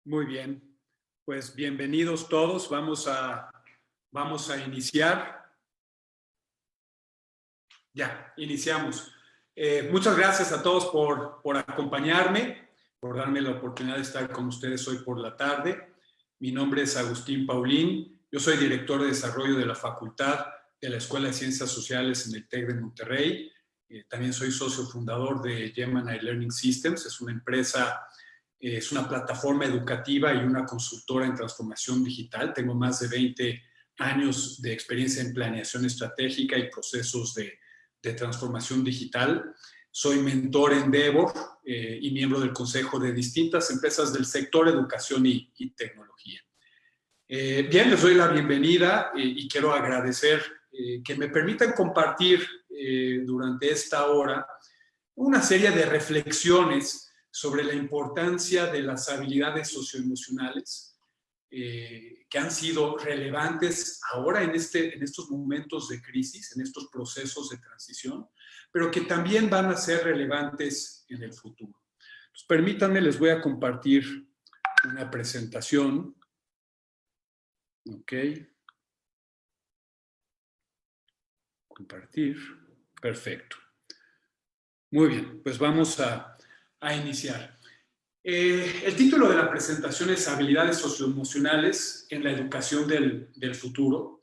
Muy bien, pues bienvenidos todos. Vamos a iniciar. Ya, iniciamos. Muchas gracias a todos por acompañarme, por darme la oportunidad de estar con ustedes hoy por la tarde. Mi nombre es Agustín Paulín. Yo soy director de desarrollo de la Facultad de la Escuela de Ciencias Sociales en el TEC de Monterrey. También soy socio fundador de Gemini Learning Systems. Es una empresa, es una plataforma educativa y una consultora en transformación digital. Tengo más de 20 años de experiencia en planeación estratégica y procesos de transformación digital. Soy mentor en Endeavor y miembro del consejo de distintas empresas del sector educación y tecnología. Bien, les doy la bienvenida y quiero agradecer que me permitan compartir durante esta hora una serie de reflexiones sobre la importancia de las habilidades socioemocionales que han sido relevantes ahora en estos momentos de crisis, en estos procesos de transición, pero que también van a ser relevantes en el futuro. Pues permítanme, les voy a compartir una presentación. Ok. Compartir. Perfecto. Muy bien, pues vamos a iniciar. El título de la presentación es Habilidades socioemocionales en la educación del futuro,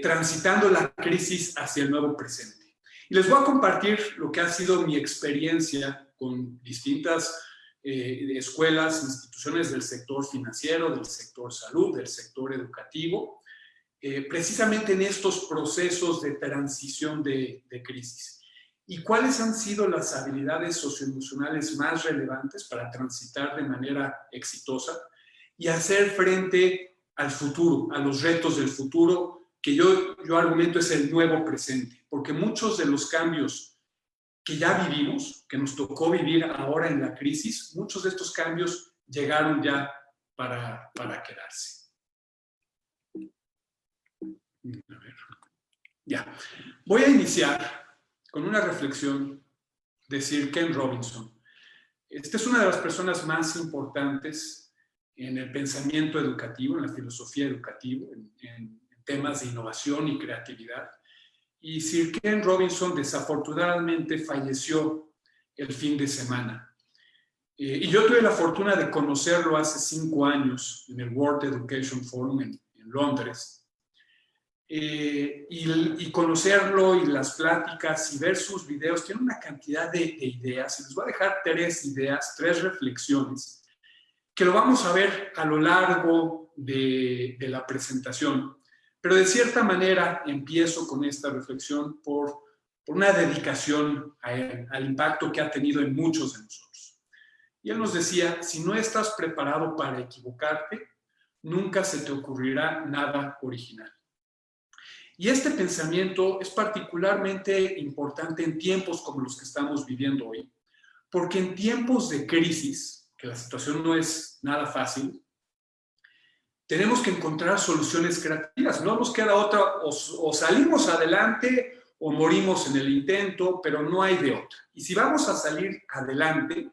transitando la crisis hacia el nuevo presente. Y les voy a compartir lo que ha sido mi experiencia con distintas escuelas, instituciones del sector financiero, del sector salud, del sector educativo, precisamente en estos procesos de transición de crisis. ¿Y cuáles han sido las habilidades socioemocionales más relevantes para transitar de manera exitosa y hacer frente al futuro, a los retos del futuro, que yo argumento es el nuevo presente? Porque muchos de los cambios que ya vivimos, que nos tocó vivir ahora en la crisis, muchos de estos cambios llegaron ya para quedarse. A ver. Ya. Voy a iniciar con una reflexión de Sir Ken Robinson. Esta es una de las personas más importantes en el pensamiento educativo, en la filosofía educativa, en temas de innovación y creatividad. Y Sir Ken Robinson desafortunadamente falleció el fin de semana. Y yo tuve la fortuna de conocerlo hace 5 años en el World Education Forum en Londres. Y conocerlo y las pláticas y ver sus videos, tiene una cantidad de ideas. Y les voy a dejar 3 ideas, 3 reflexiones, que lo vamos a ver a lo largo de la presentación. Pero de cierta manera empiezo con esta reflexión por una dedicación al impacto que ha tenido en muchos de nosotros. Y él nos decía, si no estás preparado para equivocarte, nunca se te ocurrirá nada original. Y este pensamiento es particularmente importante en tiempos como los que estamos viviendo hoy, porque en tiempos de crisis, que la situación no es nada fácil, tenemos que encontrar soluciones creativas. No nos queda otra, o salimos adelante o morimos en el intento, pero no hay de otra. Y si vamos a salir adelante,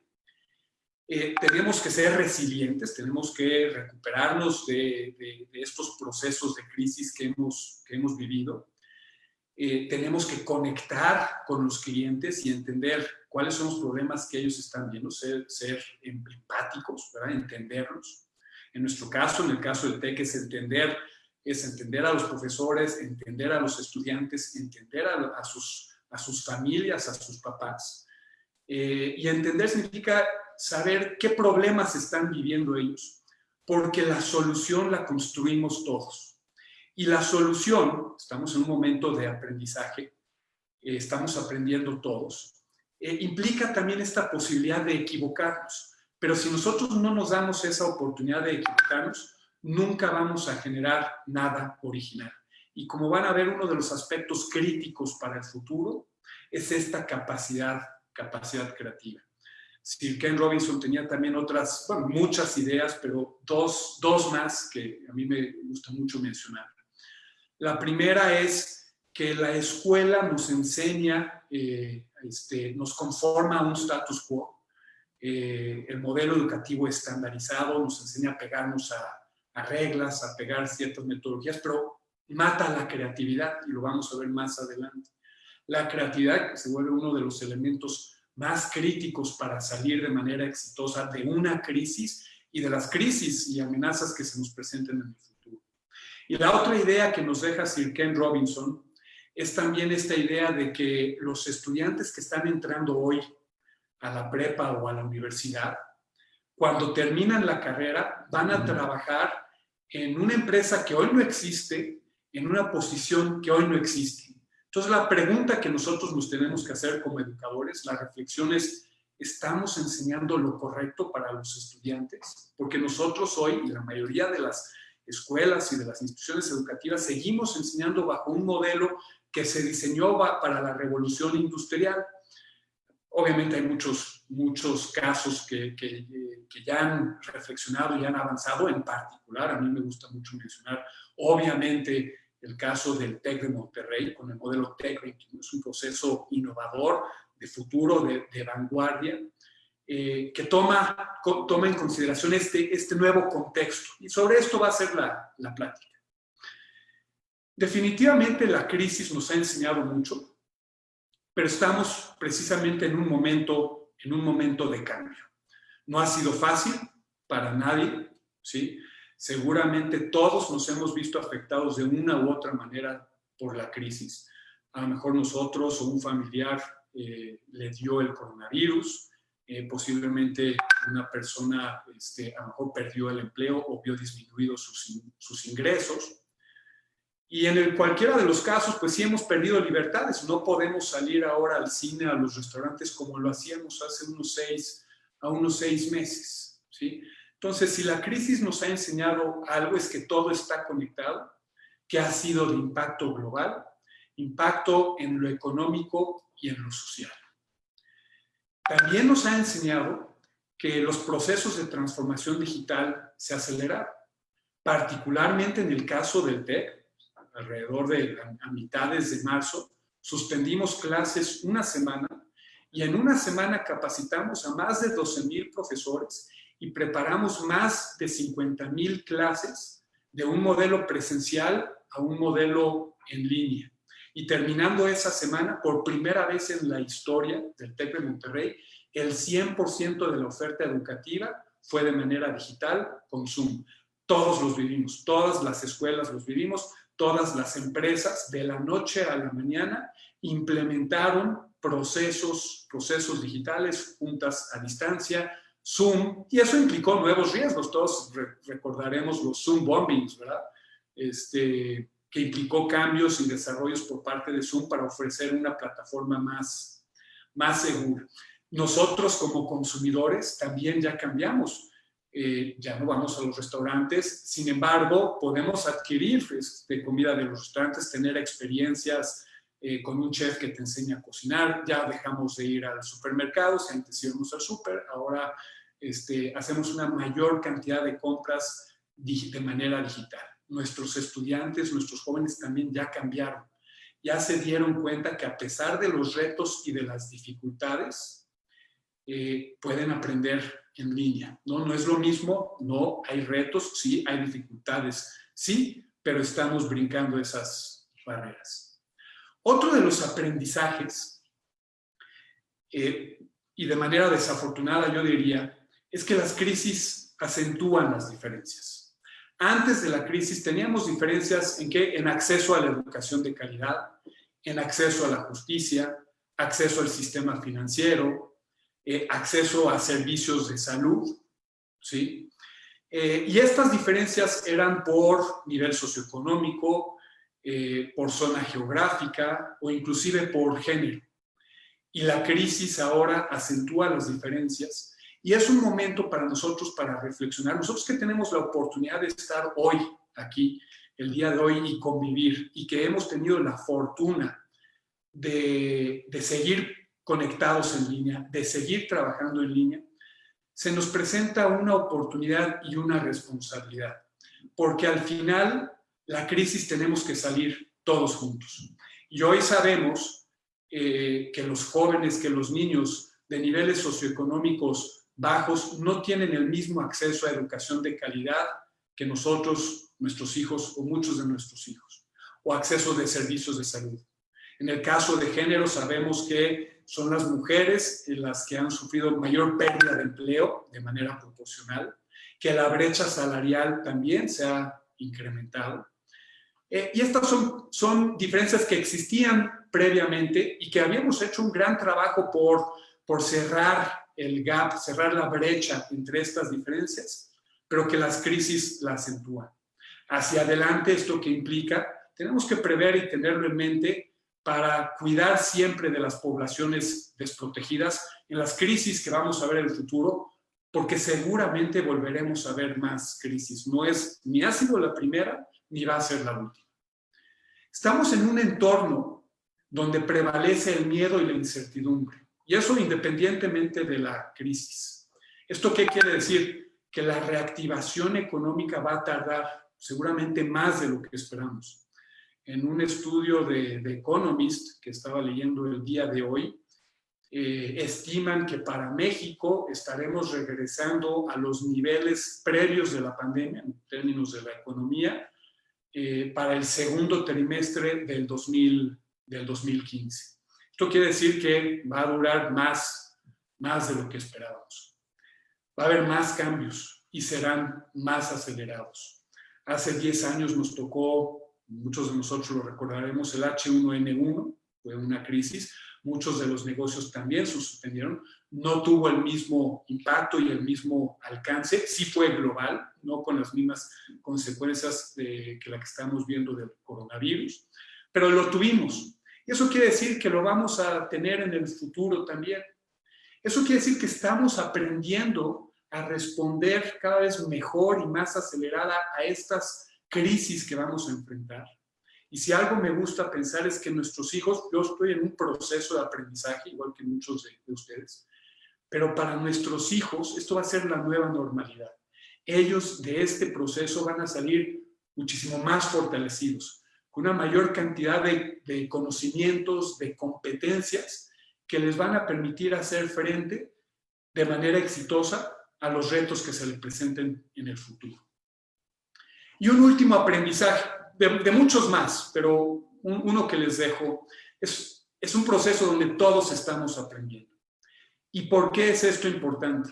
tenemos que ser resilientes, tenemos que recuperarnos de estos procesos de crisis que hemos vivido. Tenemos que conectar con los clientes y entender cuáles son los problemas que ellos están viendo, ser empáticos, ¿verdad? Entenderlos. En nuestro caso, en el caso del TEC, es entender a los profesores, entender a los estudiantes, entender a sus familias, a sus papás. Y entender significa saber qué problemas están viviendo ellos, porque la solución la construimos todos. Y la solución, estamos en un momento de aprendizaje, estamos aprendiendo todos, implica también esta posibilidad de equivocarnos. Pero si nosotros no nos damos esa oportunidad de equivocarnos, nunca vamos a generar nada original. Y como van a ver, uno de los aspectos críticos para el futuro es esta capacidad creativa. Sir Ken Robinson tenía también muchas ideas, pero dos más que a mí me gusta mucho mencionar. La primera es que la escuela nos enseña, nos conforma a un status quo. el modelo educativo estandarizado nos enseña a pegarnos a reglas, a pegar ciertas metodologías, pero mata la creatividad, y lo vamos a ver más adelante. La creatividad, que se vuelve uno de los elementos más críticos para salir de manera exitosa de una crisis y de las crisis y amenazas que se nos presenten en el futuro. Y la otra idea que nos deja Sir Ken Robinson es también esta idea de que los estudiantes que están entrando hoy a la prepa o a la universidad, cuando terminan la carrera, van a trabajar en una empresa que hoy no existe, en una posición que hoy no existe. Entonces, la pregunta que nosotros nos tenemos que hacer como educadores, la reflexión es, ¿estamos enseñando lo correcto para los estudiantes? Porque nosotros hoy, y la mayoría de las escuelas y de las instituciones educativas, seguimos enseñando bajo un modelo que se diseñó para la revolución industrial. Obviamente hay muchos casos que ya han reflexionado y han avanzado. En particular, a mí me gusta mucho mencionar, obviamente, el caso del TEC de Monterrey, con el modelo TEC, que es un proceso innovador, de futuro, de vanguardia, que toma en consideración este nuevo contexto. Y sobre esto va a ser la plática. Definitivamente la crisis nos ha enseñado mucho, pero estamos precisamente en un momento de cambio. No ha sido fácil para nadie, ¿sí? Seguramente todos nos hemos visto afectados de una u otra manera por la crisis. A lo mejor nosotros o un familiar le dio el coronavirus, posiblemente una persona a lo mejor perdió el empleo o vio disminuidos sus ingresos. Y en cualquiera de los casos, pues sí hemos perdido libertades. No podemos salir ahora al cine, a los restaurantes, como lo hacíamos hace unos 6 meses, ¿sí? Entonces, si la crisis nos ha enseñado algo, es que todo está conectado, que ha sido de impacto global, impacto en lo económico y en lo social. También nos ha enseñado que los procesos de transformación digital se aceleraron, particularmente en el caso del TEC. Alrededor de a mitades de marzo, suspendimos clases una semana y en una semana capacitamos a más de 12,000 profesores y preparamos más de 50,000 clases de un modelo presencial a un modelo en línea. Y terminando esa semana, por primera vez en la historia del TEC de Monterrey, el 100% de la oferta educativa fue de manera digital con Zoom. Todos los vivimos, todas las escuelas los vivimos. Todas las empresas de la noche a la mañana implementaron procesos digitales, juntas a distancia, Zoom, y eso implicó nuevos riesgos. Todos recordaremos los Zoom bombings, ¿verdad? Que implicó cambios y desarrollos por parte de Zoom para ofrecer una plataforma más segura. Nosotros como consumidores también ya cambiamos. Ya no vamos a los restaurantes, sin embargo, podemos adquirir comida de los restaurantes, tener experiencias con un chef que te enseña a cocinar. Ya dejamos de ir al supermercado, si antes íbamos al súper, ahora hacemos una mayor cantidad de compras de manera digital. Nuestros estudiantes, nuestros jóvenes también ya cambiaron, ya se dieron cuenta que a pesar de los retos y de las dificultades, pueden aprender en línea, ¿no? No es lo mismo, no, hay retos, sí, hay dificultades, sí, pero estamos brincando esas barreras. Otro de los aprendizajes, y de manera desafortunada yo diría, es que las crisis acentúan las diferencias. Antes de la crisis teníamos diferencias en qué, en acceso a la educación de calidad, en acceso a la justicia, acceso al sistema financiero, acceso a servicios de salud, ¿sí? Y estas diferencias eran por nivel socioeconómico, por zona geográfica o inclusive por género. Y la crisis ahora acentúa las diferencias y es un momento para nosotros para reflexionar. Nosotros que tenemos la oportunidad de estar hoy aquí, el día de hoy, y convivir, y que hemos tenido la fortuna de seguir conectados en línea, de seguir trabajando en línea, se nos presenta una oportunidad y una responsabilidad, porque al final la crisis tenemos que salir todos juntos. Y hoy sabemos que los jóvenes, que los niños de niveles socioeconómicos bajos no tienen el mismo acceso a educación de calidad que nosotros, nuestros hijos o muchos de nuestros hijos, o acceso de servicios de salud. En el caso de género sabemos que son las mujeres las que han sufrido mayor pérdida de empleo de manera proporcional, que la brecha salarial también se ha incrementado. Y estas son diferencias que existían previamente y que habíamos hecho un gran trabajo por cerrar el gap, cerrar la brecha entre estas diferencias, pero que las crisis la acentúan. Hacia adelante, ¿esto qué implica? Tenemos que prever y tenerlo en mente para cuidar siempre de las poblaciones desprotegidas en las crisis que vamos a ver en el futuro, porque seguramente volveremos a ver más crisis. Ni ha sido la primera, ni va a ser la última. Estamos en un entorno donde prevalece el miedo y la incertidumbre, y eso independientemente de la crisis. ¿Esto qué quiere decir? Que la reactivación económica va a tardar seguramente más de lo que esperamos. En un estudio de Economist que estaba leyendo el día de hoy, estiman que para México estaremos regresando a los niveles previos de la pandemia, en términos de la economía, para el segundo trimestre del 2015. Esto quiere decir que va a durar más de lo que esperábamos. Va a haber más cambios y serán más acelerados. Hace 10 años nos tocó, muchos de nosotros lo recordaremos, el H1N1, fue una crisis. Muchos de los negocios también se suspendieron. No tuvo el mismo impacto y el mismo alcance. Sí fue global, no con las mismas consecuencias que la que estamos viendo del coronavirus, pero lo tuvimos. Eso quiere decir que lo vamos a tener en el futuro también. Eso quiere decir que estamos aprendiendo a responder cada vez mejor y más acelerada a estas crisis que vamos a enfrentar. Y si algo me gusta pensar es que nuestros hijos, yo estoy en un proceso de aprendizaje, igual que muchos de ustedes, pero para nuestros hijos esto va a ser la nueva normalidad. Ellos de este proceso van a salir muchísimo más fortalecidos, con una mayor cantidad de conocimientos, de competencias que les van a permitir hacer frente de manera exitosa a los retos que se les presenten en el futuro. Y un último aprendizaje, de muchos más, pero uno que les dejo, es un proceso donde todos estamos aprendiendo. ¿Y por qué es esto importante?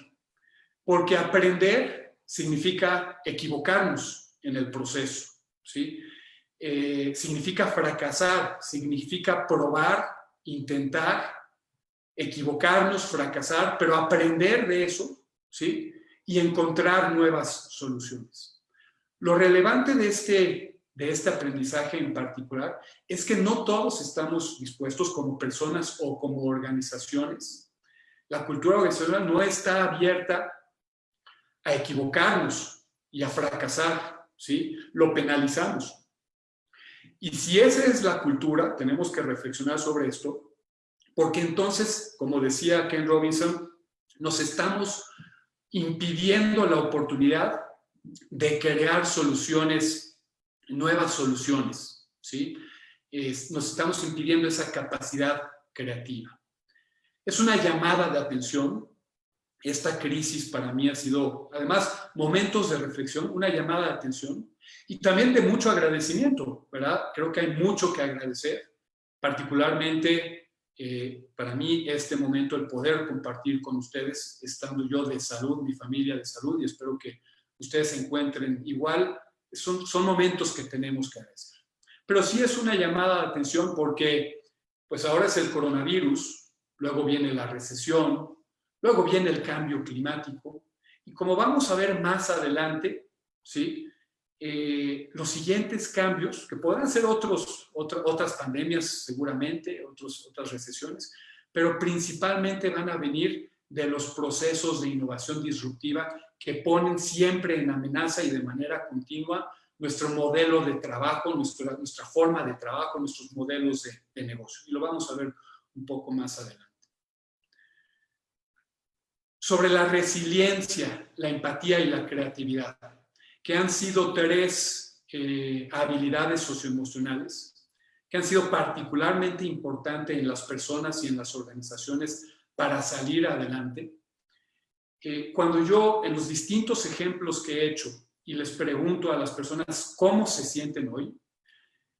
Porque aprender significa equivocarnos en el proceso, ¿sí? Significa fracasar, significa probar, intentar, equivocarnos, fracasar, pero aprender de eso, ¿sí? Y encontrar nuevas soluciones. Lo relevante de este aprendizaje en particular es que no todos estamos dispuestos como personas o como organizaciones. La cultura organizacional no está abierta a equivocarnos y a fracasar, ¿sí? Lo penalizamos. Y si esa es la cultura, tenemos que reflexionar sobre esto, porque entonces, como decía Ken Robinson, nos estamos impidiendo la oportunidad de crear soluciones, nuevas soluciones, ¿sí? Nos estamos impidiendo esa capacidad creativa. Es una llamada de atención. Esta crisis para mí ha sido, además, momentos de reflexión, una llamada de atención y también de mucho agradecimiento, ¿verdad? Creo que hay mucho que agradecer, particularmente para mí este momento, el poder compartir con ustedes, estando yo de salud, mi familia de salud, y espero que ustedes se encuentren igual. Son momentos que tenemos que agradecer. Pero sí es una llamada de atención porque pues ahora es el coronavirus, luego viene la recesión, luego viene el cambio climático, y como vamos a ver más adelante, ¿sí? Los siguientes cambios, que podrán ser otras pandemias seguramente, otras recesiones, pero principalmente van a venir de los procesos de innovación disruptiva que ponen siempre en amenaza y de manera continua nuestro modelo de trabajo, nuestra forma de trabajo, nuestros modelos de negocio. Y lo vamos a ver un poco más adelante. Sobre la resiliencia, la empatía y la creatividad, que han sido tres habilidades socioemocionales que han sido particularmente importantes en las personas y en las organizaciones para salir adelante. cuando yo en los distintos ejemplos que he hecho y les pregunto a las personas cómo se sienten hoy,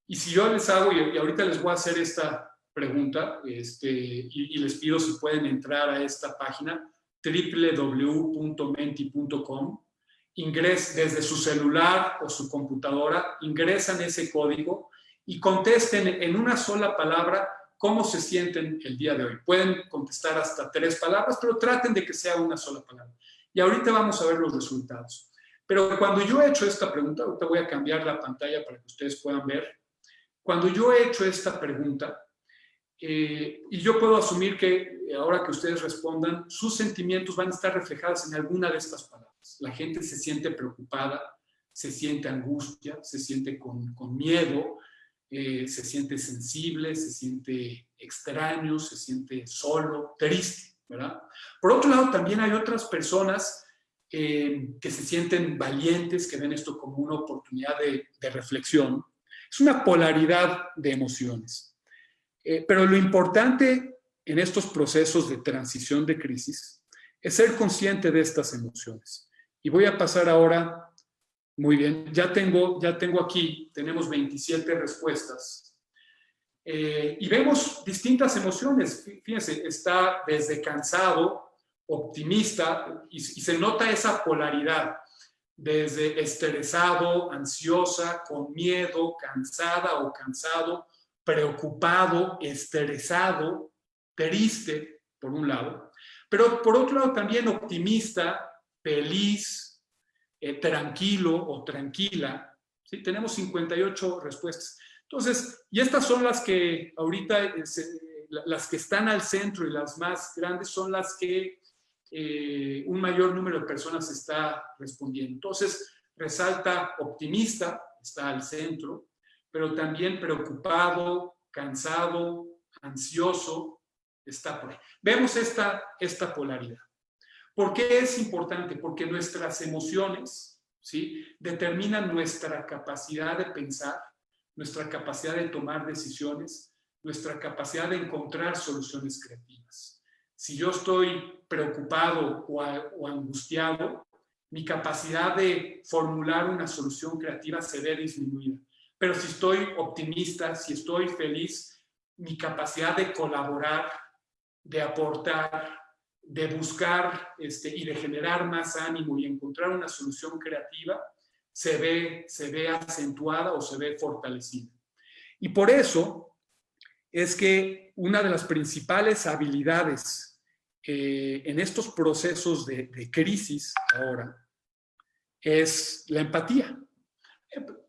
y si yo les hago, y ahorita les voy a hacer esta pregunta, y les pido si pueden entrar a esta página, www.menti.com, desde su celular o su computadora, ingresan ese código y contesten en una sola palabra cómo se sienten el día de hoy. Pueden contestar hasta 3 palabras, pero traten de que sea una sola palabra. Y ahorita vamos a ver los resultados. Pero cuando yo he hecho esta pregunta, ahorita voy a cambiar la pantalla para que ustedes puedan ver. Cuando yo he hecho esta pregunta, y yo puedo asumir que ahora que ustedes respondan, sus sentimientos van a estar reflejados en alguna de estas palabras. La gente se siente preocupada, se siente angustia, se siente con miedo, se siente sensible, se siente extraño, se siente solo, triste, ¿verdad? Por otro lado, también hay otras personas que se sienten valientes, que ven esto como una oportunidad de reflexión. Es una polaridad de emociones. Pero lo importante en estos procesos de transición de crisis es ser consciente de estas emociones. Y voy a pasar ahora, muy bien, ya tengo aquí, tenemos 27 respuestas. Y vemos distintas emociones. Fíjense, está desde cansado, optimista, y se nota esa polaridad. Desde estresado, ansiosa, con miedo, cansada o cansado, preocupado, estresado, triste, por un lado, pero por otro lado también optimista, feliz, tranquilo o tranquila. ¿Sí? Tenemos 58 respuestas. Entonces, y estas son las que ahorita, las que están al centro y las más grandes son las que un mayor número de personas está respondiendo. Entonces, resalta optimista, está al centro, pero también preocupado, cansado, ansioso, está por ahí. Vemos esta polaridad. ¿Por qué es importante? Porque nuestras emociones, ¿sí?, determinan nuestra capacidad de pensar, nuestra capacidad de tomar decisiones, nuestra capacidad de encontrar soluciones creativas. Si yo estoy preocupado o angustiado, mi capacidad de formular una solución creativa se ve disminuida. Pero si estoy optimista, si estoy feliz, mi capacidad de colaborar, de aportar, de buscar y de generar más ánimo y encontrar una solución creativa, se ve acentuada o se ve fortalecida. Y por eso es que una de las principales habilidades en estos procesos de crisis ahora es la empatía.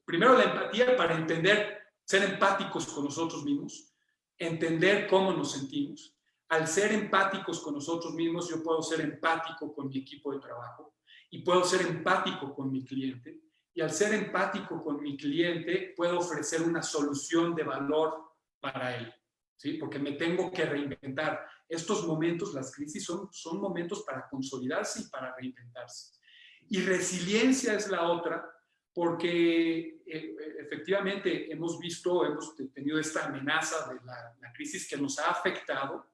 Primero la empatía para entender, ser empáticos con nosotros mismos, entender cómo nos sentimos. Al ser empáticos con nosotros mismos, yo puedo ser empático con mi equipo de trabajo y puedo ser empático con mi cliente. Y al ser empático con mi cliente, puedo ofrecer una solución de valor para él, ¿sí? Porque me tengo que reinventar. Estos momentos, las crisis, son momentos para consolidarse y para reinventarse. Y resiliencia es la otra, porque efectivamente hemos tenido esta amenaza de la crisis que nos ha afectado,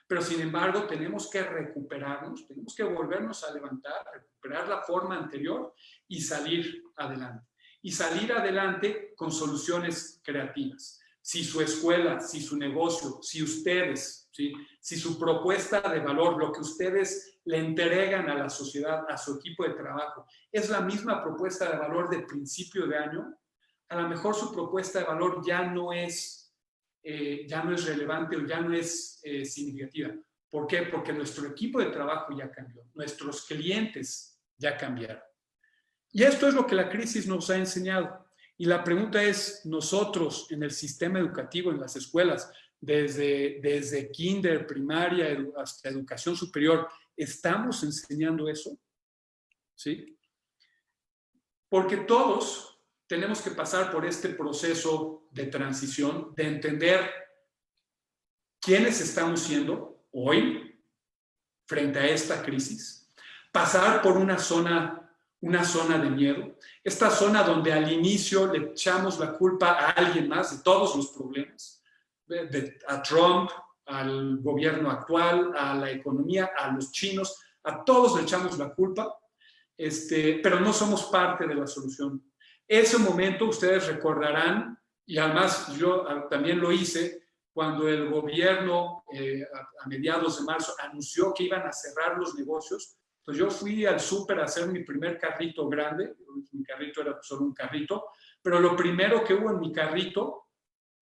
pero sin embargo tenemos que recuperarnos, tenemos que volvernos a levantar, recuperar la forma anterior y salir adelante. Y salir adelante con soluciones creativas. Si su escuela, si su negocio, si ustedes, ¿sí?, si su propuesta de valor, lo que ustedes le entregan a la sociedad, a su equipo de trabajo, es la misma propuesta de valor de principio de año, a lo mejor su propuesta de valor ya no es relevante o ya no es significativa. ¿Por qué? Porque nuestro equipo de trabajo ya cambió, nuestros clientes ya cambiaron. Y esto es lo que la crisis nos ha enseñado. Y la pregunta es, nosotros en el sistema educativo, en las escuelas, desde kinder, primaria, hasta educación superior, ¿estamos enseñando eso? ¿Sí? Porque todos tenemos que pasar por este proceso de transición, de entender quiénes estamos siendo hoy frente a esta crisis, pasar por una zona de miedo, esta zona donde al inicio le echamos la culpa a alguien más de todos los problemas, a Trump, al gobierno actual, a la economía, a los chinos, a todos le echamos la culpa, pero no somos parte de la solución. Ese momento ustedes recordarán, y además yo también lo hice, cuando el gobierno a mediados de marzo anunció que iban a cerrar los negocios, pues yo fui al súper a hacer mi primer carrito grande. Mi carrito era solo un carrito, pero lo primero que hubo en mi carrito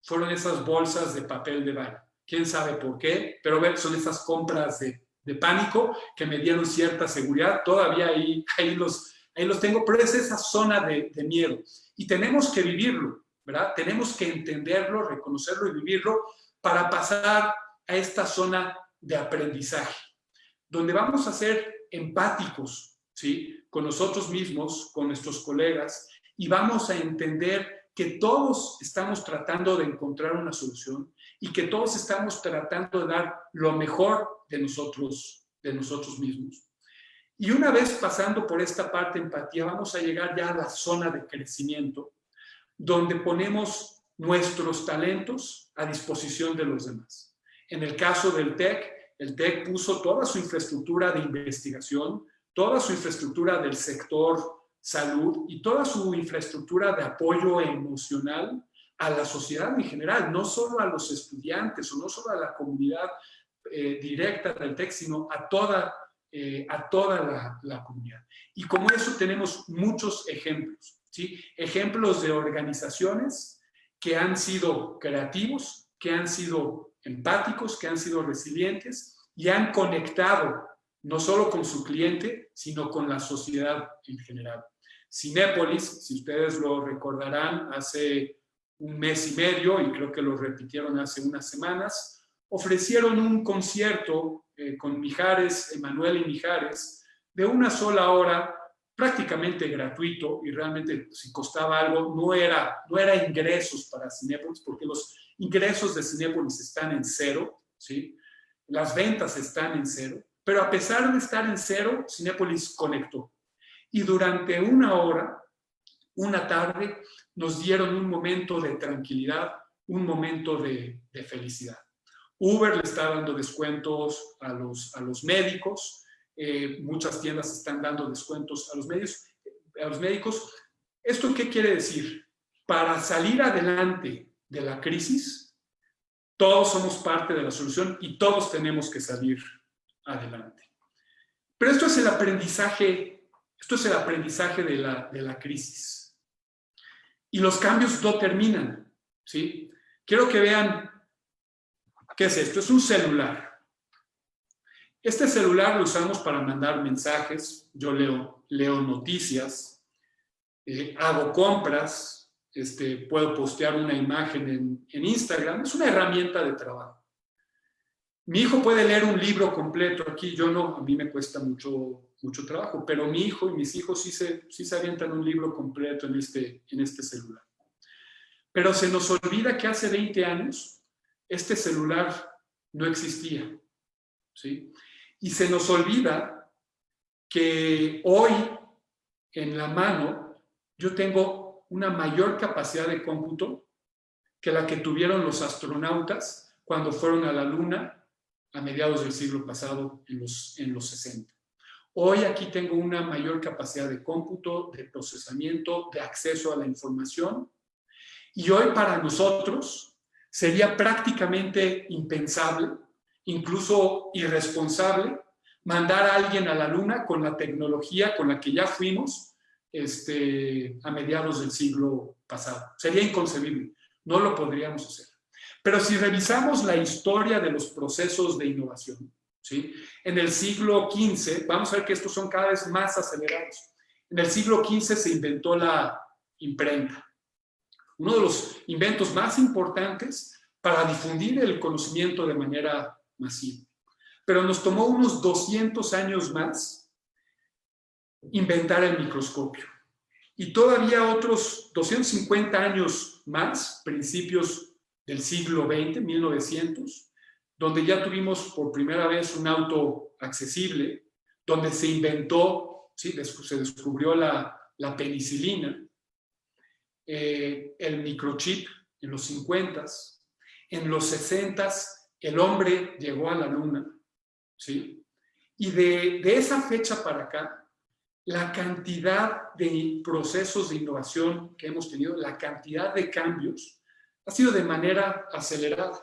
fueron esas bolsas de papel de baño. Quién sabe por qué, pero son esas compras de pánico que me dieron cierta seguridad. Todavía ahí los tengo, pero es esa zona de miedo. Y tenemos que vivirlo, ¿verdad? Tenemos que entenderlo, reconocerlo y vivirlo para pasar a esta zona de aprendizaje, donde vamos a ser empáticos, ¿sí? Con nosotros mismos, con nuestros colegas, y vamos a entender que todos estamos tratando de encontrar una solución y que todos estamos tratando de dar lo mejor de nosotros mismos. Y una vez pasando por esta parte de empatía, vamos a llegar ya a la zona de crecimiento, donde ponemos nuestros talentos a disposición de los demás. En el caso del TEC, el TEC puso toda su infraestructura de investigación, toda su infraestructura del sector salud y toda su infraestructura de apoyo emocional a la sociedad en general, no solo a los estudiantes o no solo a la comunidad directa del TEC, sino a toda la comunidad. Y como eso tenemos muchos ejemplos, ¿sí? Ejemplos de organizaciones que han sido creativos, que han sido empáticos, que han sido resilientes y han conectado no solo con su cliente, sino con la sociedad en general. Cinépolis, si ustedes lo recordarán, hace un mes y medio, y creo que lo repitieron hace unas semanas, ofrecieron un concierto con Mijares, Emanuel y Mijares, de una sola hora, prácticamente gratuito, y realmente si costaba algo, no era ingresos para Cinépolis, porque los ingresos de Cinépolis están en cero, ¿sí? Las ventas están en cero, pero a pesar de estar en cero, Cinépolis conectó. Y durante una hora, una tarde, nos dieron un momento de tranquilidad, un momento de felicidad. Uber le está dando descuentos a los médicos, muchas tiendas están dando descuentos a los médicos. ¿Esto qué quiere decir? Para salir adelante de la crisis, todos somos parte de la solución y todos tenemos que salir adelante. Pero esto es el aprendizaje de la crisis. Y los cambios no terminan, ¿sí? Quiero que vean, ¿qué es esto? Es un celular. Este celular lo usamos para mandar mensajes, yo leo noticias, hago compras, puedo postear una imagen en Instagram, es una herramienta de trabajo. Mi hijo puede leer un libro completo aquí, yo no, a mí me cuesta mucho trabajo, pero mi hijo y mis hijos sí se avientan un libro completo en este celular. Pero se nos olvida que hace 20 años este celular no existía, ¿sí? Y se nos olvida que hoy en la mano yo tengo una mayor capacidad de cómputo que la que tuvieron los astronautas cuando fueron a la Luna a mediados del siglo pasado, en los 60. Hoy aquí tengo una mayor capacidad de cómputo, de procesamiento, de acceso a la información. Y hoy para nosotros sería prácticamente impensable, incluso irresponsable, mandar a alguien a la Luna con la tecnología con la que ya fuimos a mediados del siglo pasado. Sería inconcebible, no lo podríamos hacer. Pero si revisamos la historia de los procesos de innovación, ¿sí? En el siglo XV, vamos a ver que estos son cada vez más acelerados. En el siglo XV se inventó la imprenta, uno de los inventos más importantes para difundir el conocimiento de manera masiva. Pero nos tomó unos 200 años más inventar el microscopio. Y todavía otros 250 años más, principios del siglo XX, 1900, donde ya tuvimos por primera vez un auto accesible, donde se inventó, ¿sí? Se descubrió la penicilina, el microchip en los 50s, en los 60s el hombre llegó a la Luna, ¿sí? Y de esa fecha para acá, la cantidad de procesos de innovación que hemos tenido, la cantidad de cambios, ha sido de manera acelerada,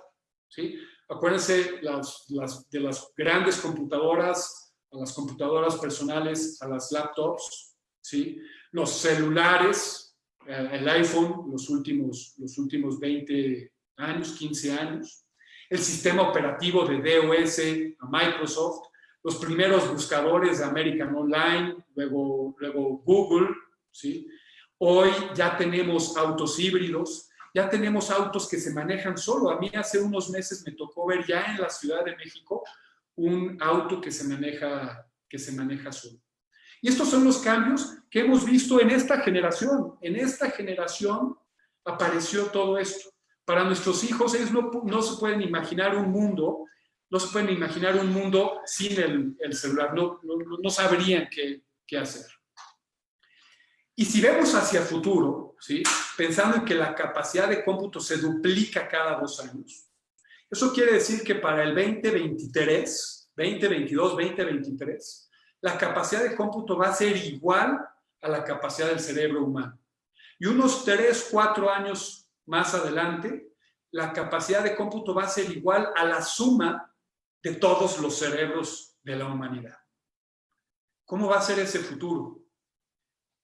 ¿sí? Acuérdense de las grandes computadoras, a las computadoras personales, a las laptops, ¿sí? Los celulares, el iPhone, los últimos 20 años, 15 años, el sistema operativo de DOS a Microsoft, los primeros buscadores de American Online, luego Google, ¿sí? Hoy ya tenemos autos híbridos, ya tenemos autos que se manejan solo. A mí hace unos meses me tocó ver ya en la Ciudad de México un auto que se maneja solo. Y estos son los cambios que hemos visto en esta generación. En esta generación apareció todo esto. Para nuestros hijos, ellos no se pueden imaginar un mundo, sin el celular, no sabrían qué hacer. Y si vemos hacia el futuro, ¿sí? Pensando en que la capacidad de cómputo se duplica cada 2 años, eso quiere decir que para el 2023, 2022, 2023, la capacidad de cómputo va a ser igual a la capacidad del cerebro humano. Y unos 3, 4 años más adelante, la capacidad de cómputo va a ser igual a la suma de todos los cerebros de la humanidad. ¿Cómo va a ser ese futuro?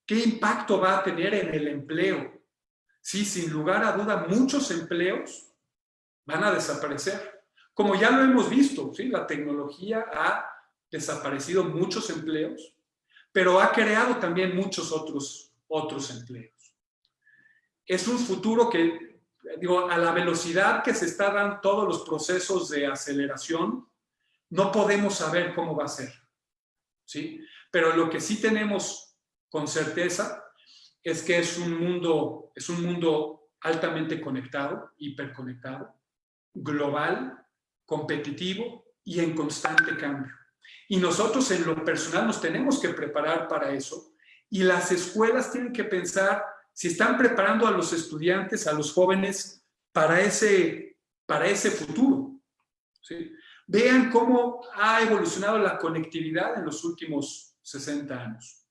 ¿Qué impacto va a tener en el empleo? Sí, sin lugar a duda, muchos empleos van a desaparecer. Como ya lo hemos visto, ¿sí? La tecnología ha desaparecido muchos empleos, pero ha creado también muchos otros empleos. Es un futuro que, a la velocidad que se están dando todos los procesos de aceleración, no podemos saber cómo va a ser, ¿sí? Pero lo que sí tenemos con certeza es que es un mundo altamente conectado, hiperconectado, global, competitivo y en constante cambio. Y nosotros en lo personal nos tenemos que preparar para eso, y las escuelas tienen que pensar si están preparando a los estudiantes, a los jóvenes, para ese futuro, ¿sí? Vean cómo ha evolucionado la conectividad en los últimos 60 años.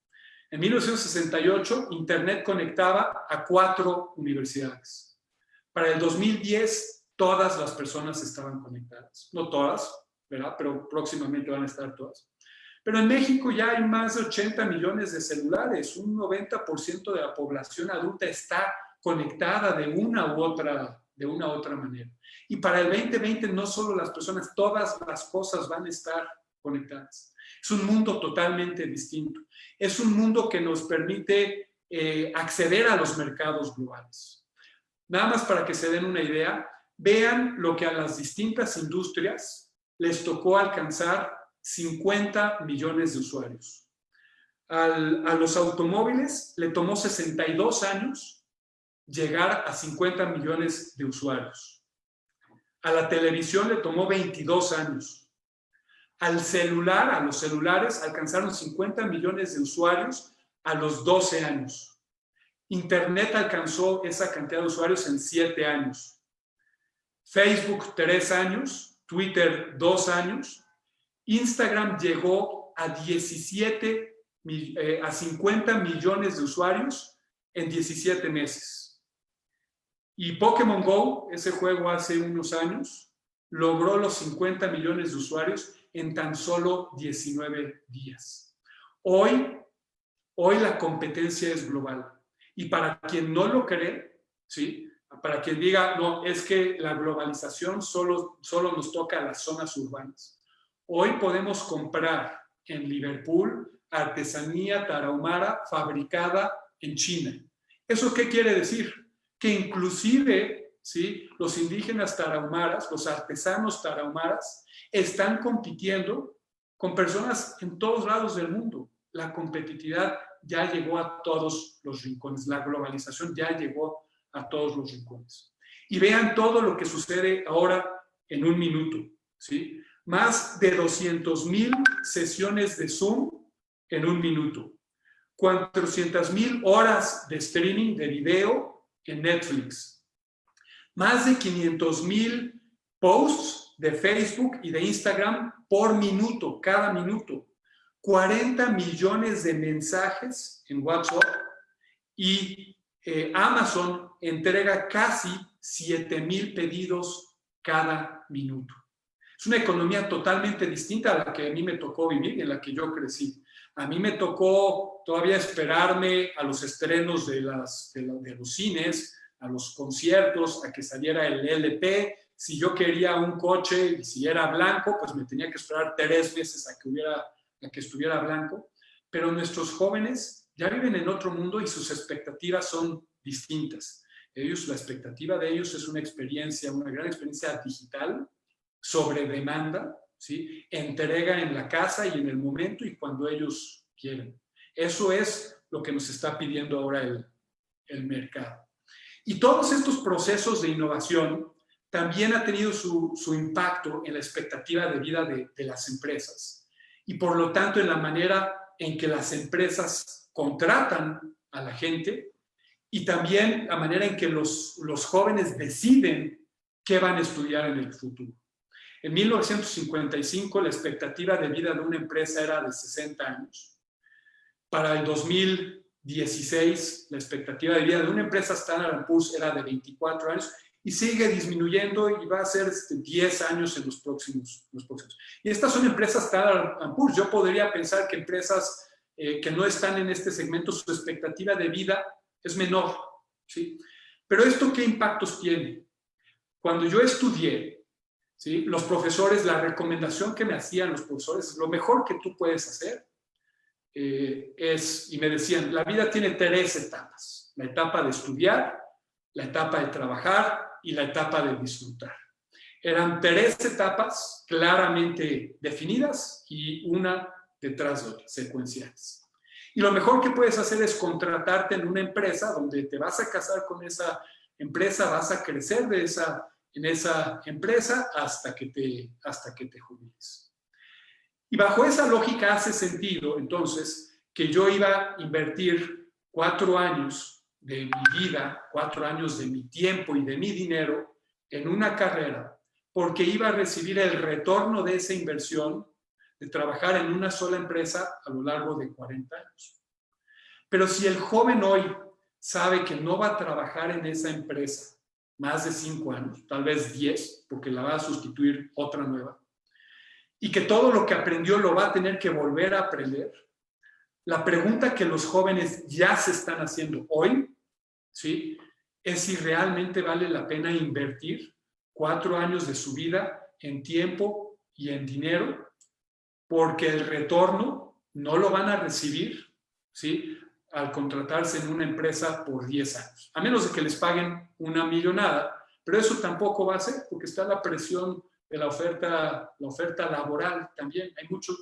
En 1968, Internet conectaba a 4 universidades. Para el 2010, todas las personas estaban conectadas. No todas, ¿verdad? Pero próximamente van a estar todas. Pero en México ya hay más de 80 millones de celulares. Un 90% de la población adulta está conectada de una u otra manera. Y para el 2020 no solo las personas, todas las cosas van a estar conectadas. Es un mundo totalmente distinto. Es un mundo que nos permite acceder a los mercados globales. Nada más para que se den una idea, vean lo que a las distintas industrias les tocó alcanzar 50 millones de usuarios. A los automóviles le tomó 62 años llegar a 50 millones de usuarios. A la televisión le tomó 22 años. A los celulares alcanzaron 50 millones de usuarios a los 12 años. Internet alcanzó esa cantidad de usuarios en 7 años. Facebook 3 años, Twitter 2 años, Instagram llegó a 50 millones de usuarios en 17 meses. Y Pokémon Go, ese juego hace unos años, logró los 50 millones de usuarios en tan solo 19 días. Hoy la competencia es global. Y para quien no lo cree, ¿sí? Para quien diga, no, es que la globalización solo nos toca a las zonas urbanas. Hoy podemos comprar en Liverpool artesanía tarahumara fabricada en China. ¿Eso qué quiere decir? Que inclusive, ¿sí?, los indígenas tarahumaras, los artesanos tarahumaras, están compitiendo con personas en todos lados del mundo. La competitividad ya llegó a todos los rincones. La globalización ya llegó a todos los rincones. Y vean todo lo que sucede ahora en un minuto, ¿sí? Más de 200,000 sesiones de Zoom en un minuto. 400,000 horas de streaming de video en Netflix. Más de 500,000 posts de Facebook y de Instagram por minuto, cada minuto. 40 millones de mensajes en WhatsApp y Amazon entrega casi 7,000 pedidos cada minuto. Es una economía totalmente distinta a la que a mí me tocó vivir y en la que yo crecí. A mí me tocó todavía esperarme a los estrenos de los cines, a los conciertos, a que saliera el LP. Si yo quería un coche y si era blanco, pues me tenía que esperar 3 meses a que estuviera blanco. Pero nuestros jóvenes ya viven en otro mundo y sus expectativas son distintas. La expectativa de ellos es una experiencia, una gran experiencia digital, sobre demanda, ¿sí? Entrega en la casa y en el momento y cuando ellos quieren. Eso es lo que nos está pidiendo ahora el mercado. Y todos estos procesos de innovación también han tenido su impacto en la expectativa de vida de las empresas y por lo tanto en la manera en que las empresas contratan a la gente y también la manera en que los jóvenes deciden qué van a estudiar en el futuro. En 1955 la expectativa de vida de una empresa era de 60 años. Para el 2016 la expectativa de vida de una empresa Standard & Poor's era de 24 años y sigue disminuyendo y va a ser 10 años en los próximos. Y estas son empresas Standard & Poor's. Yo podría pensar que empresas que no están en este segmento, su expectativa de vida es menor, ¿sí? Pero ¿esto qué impactos tiene? Cuando yo estudié, ¿sí? Los profesores, la recomendación que me hacían los profesores, lo mejor que tú puedes hacer y me decían, la vida tiene 3 etapas. La etapa de estudiar, la etapa de trabajar y la etapa de disfrutar. Eran 3 etapas claramente definidas y una detrás de otra, secuenciales. Y lo mejor que puedes hacer es contratarte en una empresa donde te vas a casar con esa empresa, vas a crecer en esa empresa hasta que te jubiles. Y bajo esa lógica hace sentido, entonces, que yo iba a invertir 4 años de mi vida, 4 años de mi tiempo y de mi dinero en una carrera, porque iba a recibir el retorno de esa inversión de trabajar en una sola empresa a lo largo de 40 años. Pero si el joven hoy sabe que no va a trabajar en esa empresa más de 5 años, tal vez 10, porque la va a sustituir otra nueva, y que todo lo que aprendió lo va a tener que volver a aprender, la pregunta que los jóvenes ya se están haciendo hoy, ¿sí?, es si realmente vale la pena invertir 4 años de su vida en tiempo y en dinero, porque el retorno no lo van a recibir, ¿sí?, al contratarse en una empresa por 10 años, a menos de que les paguen una millonada, pero eso tampoco va a ser, porque está la presión de la oferta laboral también, hay mucho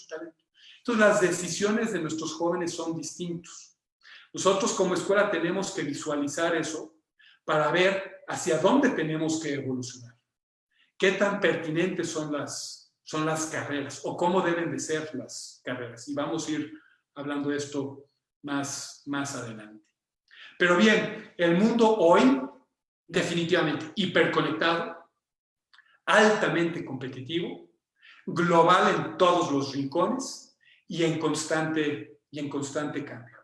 talento. Entonces, las decisiones de nuestros jóvenes son distintos. Nosotros como escuela tenemos que visualizar eso para ver hacia dónde tenemos que evolucionar. ¿Qué tan pertinentes son las carreras o cómo deben de ser las carreras? Y vamos a ir hablando de esto más adelante. Pero bien, el mundo hoy definitivamente hiperconectado, altamente competitivo, global en todos los rincones y en constante cambio.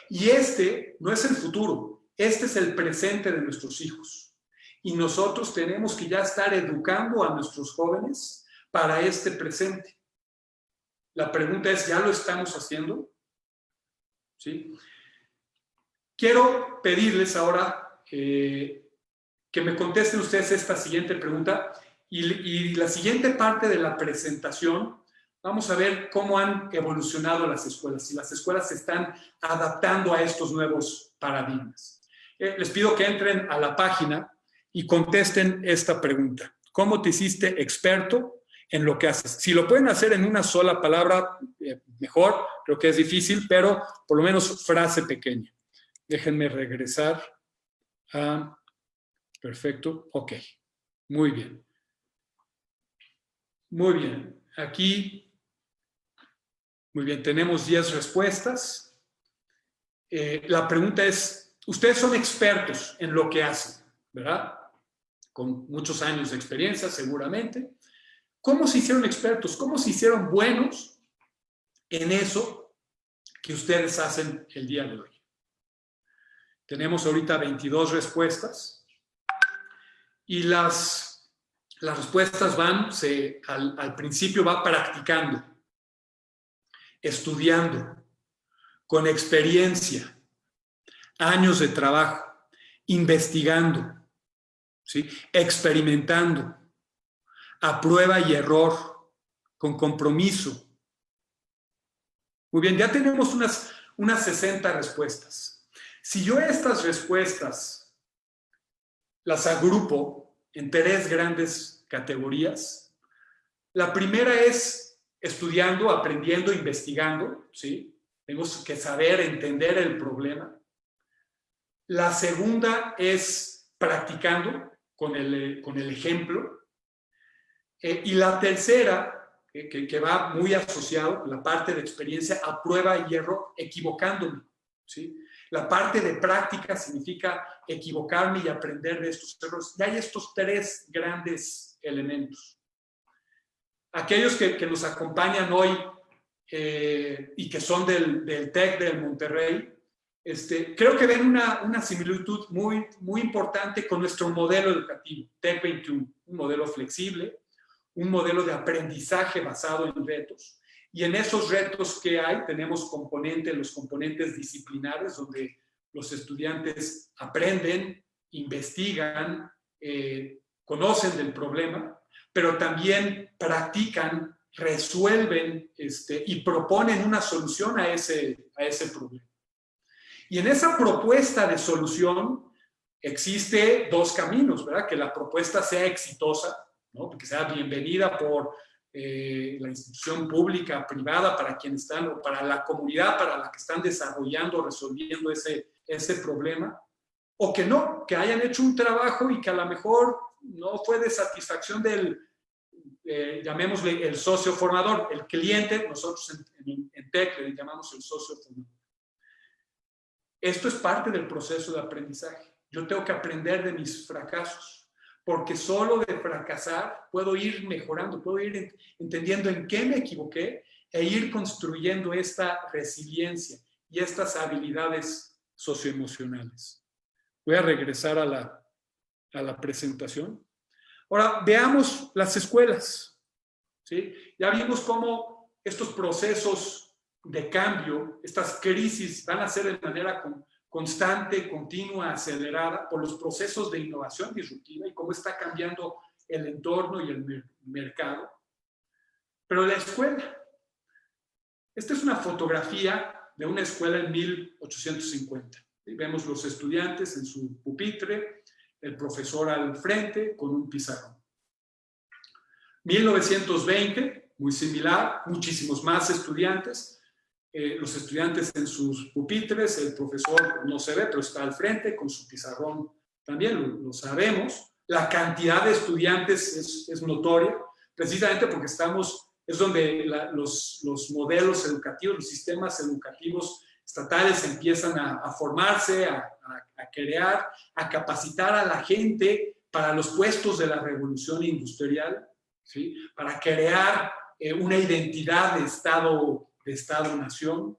Y este no es el futuro, este es el presente de nuestros hijos. Y nosotros tenemos que ya estar educando a nuestros jóvenes para este presente. La pregunta es, ¿ya lo estamos haciendo? ¿Sí? Quiero pedirles ahora que me contesten ustedes esta siguiente pregunta y la siguiente parte de la presentación. Vamos a ver cómo han evolucionado las escuelas, si las escuelas se están adaptando a estos nuevos paradigmas. Les pido que entren a la página y contesten esta pregunta. ¿Cómo te hiciste experto en lo que haces? Si lo pueden hacer en una sola palabra, mejor. Creo que es difícil, pero por lo menos frase pequeña. Déjenme regresar a... Perfecto. Ok. Muy bien. Muy bien. Aquí... Muy bien, tenemos 10 respuestas. La pregunta es, ustedes son expertos en lo que hacen, ¿verdad? Con muchos años de experiencia, seguramente. ¿Cómo se hicieron expertos? ¿Cómo se hicieron buenos en eso que ustedes hacen el día de hoy? Tenemos ahorita 22 respuestas y las respuestas van, al principio va practicando, estudiando, con experiencia, años de trabajo, investigando, ¿sí? Experimentando, a prueba y error, con compromiso. Muy bien, ya tenemos unas 60 respuestas. Si yo estas respuestas las agrupo en 3 grandes categorías, la primera es estudiando, aprendiendo, investigando, ¿sí? Tenemos que saber, entender el problema. La segunda es practicando con el ejemplo. Y la tercera, que va muy asociado, la parte de experiencia, a prueba y error, equivocándome, ¿sí? La parte de práctica significa equivocarme y aprender de estos errores. Y hay estos 3 grandes elementos. Aquellos que nos acompañan hoy y que son del TEC del Monterrey, creo que ven una similitud muy, muy importante con nuestro modelo educativo, TEC 21, un modelo flexible, un modelo de aprendizaje basado en retos. Y en esos retos que hay, tenemos los componentes disciplinares, donde los estudiantes aprenden, investigan, conocen del problema, pero también practican, resuelven y proponen una solución a ese problema. Y en esa propuesta de solución existe 2 caminos, ¿verdad? Que la propuesta sea exitosa, ¿no? Que sea bienvenida por la institución pública, privada, para quienes están, o para la comunidad para la que están desarrollando, resolviendo ese problema, o que no, que hayan hecho un trabajo y que a lo mejor no fue de satisfacción del, llamémosle el socio formador, el cliente. Nosotros en TEC le llamamos el socio formador. Esto es parte del proceso de aprendizaje. Yo tengo que aprender de mis fracasos, porque solo de fracasar puedo ir mejorando, puedo ir entendiendo en qué me equivoqué e ir construyendo esta resiliencia y estas habilidades socioemocionales. Voy a regresar a la presentación. Ahora, veamos las escuelas, ¿sí? Ya vimos cómo estos procesos de cambio, estas crisis van a ser de manera constante, continua, acelerada por los procesos de innovación disruptiva y cómo está cambiando el entorno y el mercado. Pero la escuela, esta es una fotografía de una escuela en 1850. ¿Sí? Vemos los estudiantes en su pupitre, el profesor al frente con un pizarrón. 1920, muy similar, muchísimos más estudiantes. Los estudiantes en sus pupitres, el profesor no se ve, pero está al frente con su pizarrón también, lo sabemos. La cantidad de estudiantes es notoria, precisamente porque es donde los modelos educativos, los sistemas educativos estatales empiezan a formarse, a crear, a capacitar a la gente para los puestos de la revolución industrial, ¿sí? Para crear una identidad de Estado-nación.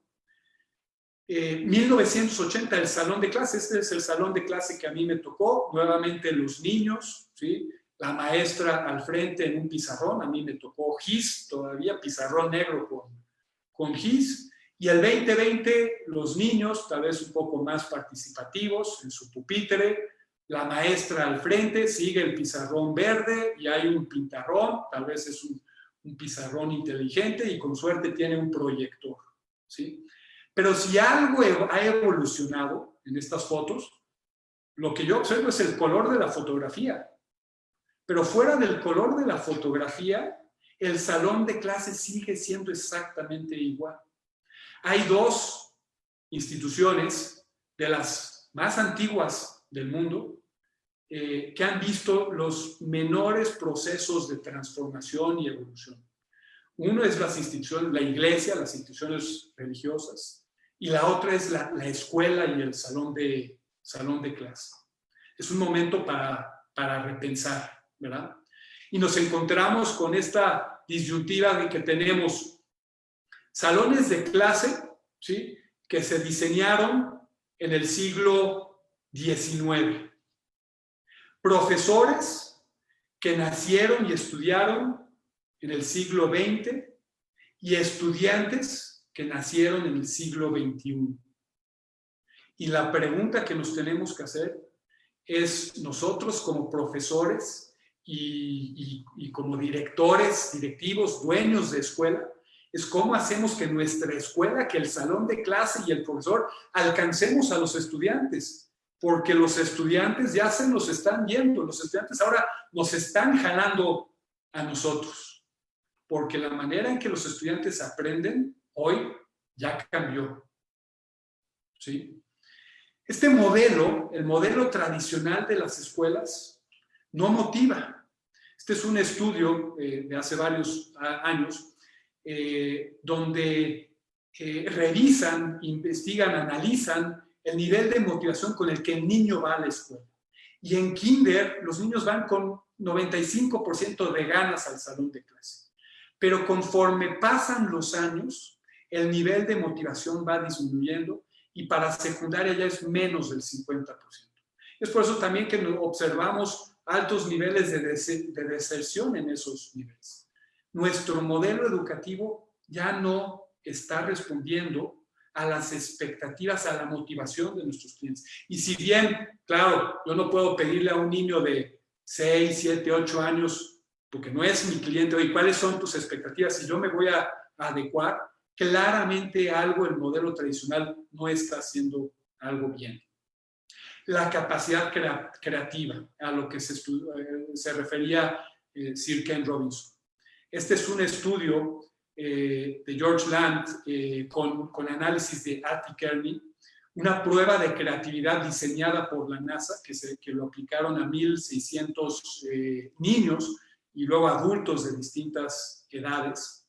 1980, el salón de clase. Este es el salón de clase que a mí me tocó. Nuevamente los niños, ¿sí? La maestra al frente en un pizarrón. A mí me tocó GIS, todavía pizarrón negro con GIS. Y el 2020, los niños, tal vez un poco más participativos, en su pupitre. La maestra al frente, sigue el pizarrón verde y hay un pintarrón, tal vez es un pizarrón inteligente y con suerte tiene un proyector, ¿sí? Pero si algo ha evolucionado en estas fotos, lo que yo observo es el color de la fotografía. Pero fuera del color de la fotografía, el salón de clases sigue siendo exactamente igual. Hay 2 instituciones de las más antiguas del mundo que han visto los menores procesos de transformación y evolución. Uno es la iglesia, las instituciones religiosas, y la otra es la escuela y el salón de clase. Es un momento para repensar, ¿verdad? Y nos encontramos con esta disyuntiva de que tenemos salones de clase, ¿sí?, que se diseñaron en el siglo XIX. Profesores que nacieron y estudiaron en el siglo XX y estudiantes que nacieron en el siglo XXI. Y la pregunta que nos tenemos que hacer es, nosotros como profesores y como directores, directivos, dueños de escuela, es cómo hacemos que nuestra escuela, que el salón de clase y el profesor alcancemos a los estudiantes, porque los estudiantes ya se nos están yendo, los estudiantes ahora nos están jalando a nosotros, porque la manera en que los estudiantes aprenden hoy ya cambió, ¿sí? Este modelo, el modelo tradicional de las escuelas, no motiva. Este es un estudio de hace varios años donde revisan, investigan, analizan el nivel de motivación con el que el niño va a la escuela. Y en kinder los niños van con 95% de ganas al salón de clase. Pero conforme pasan los años, el nivel de motivación va disminuyendo y para secundaria ya es menos del 50%. Es por eso también que observamos altos niveles de deserción en esos niveles. Nuestro modelo educativo ya no está respondiendo a las expectativas, a la motivación de nuestros clientes. Y si bien, claro, yo no puedo pedirle a un niño de 6, 7, 8 años, porque no es mi cliente, oye, ¿cuáles son tus expectativas? Si yo me voy a adecuar, claramente algo el modelo tradicional no está haciendo algo bien. La capacidad creativa, a lo que se refería Sir Ken Robinson. Este es un estudio de George Land con análisis de Atty Kearney, una prueba de creatividad diseñada por la NASA que lo aplicaron a 1,600 niños y luego adultos de distintas edades.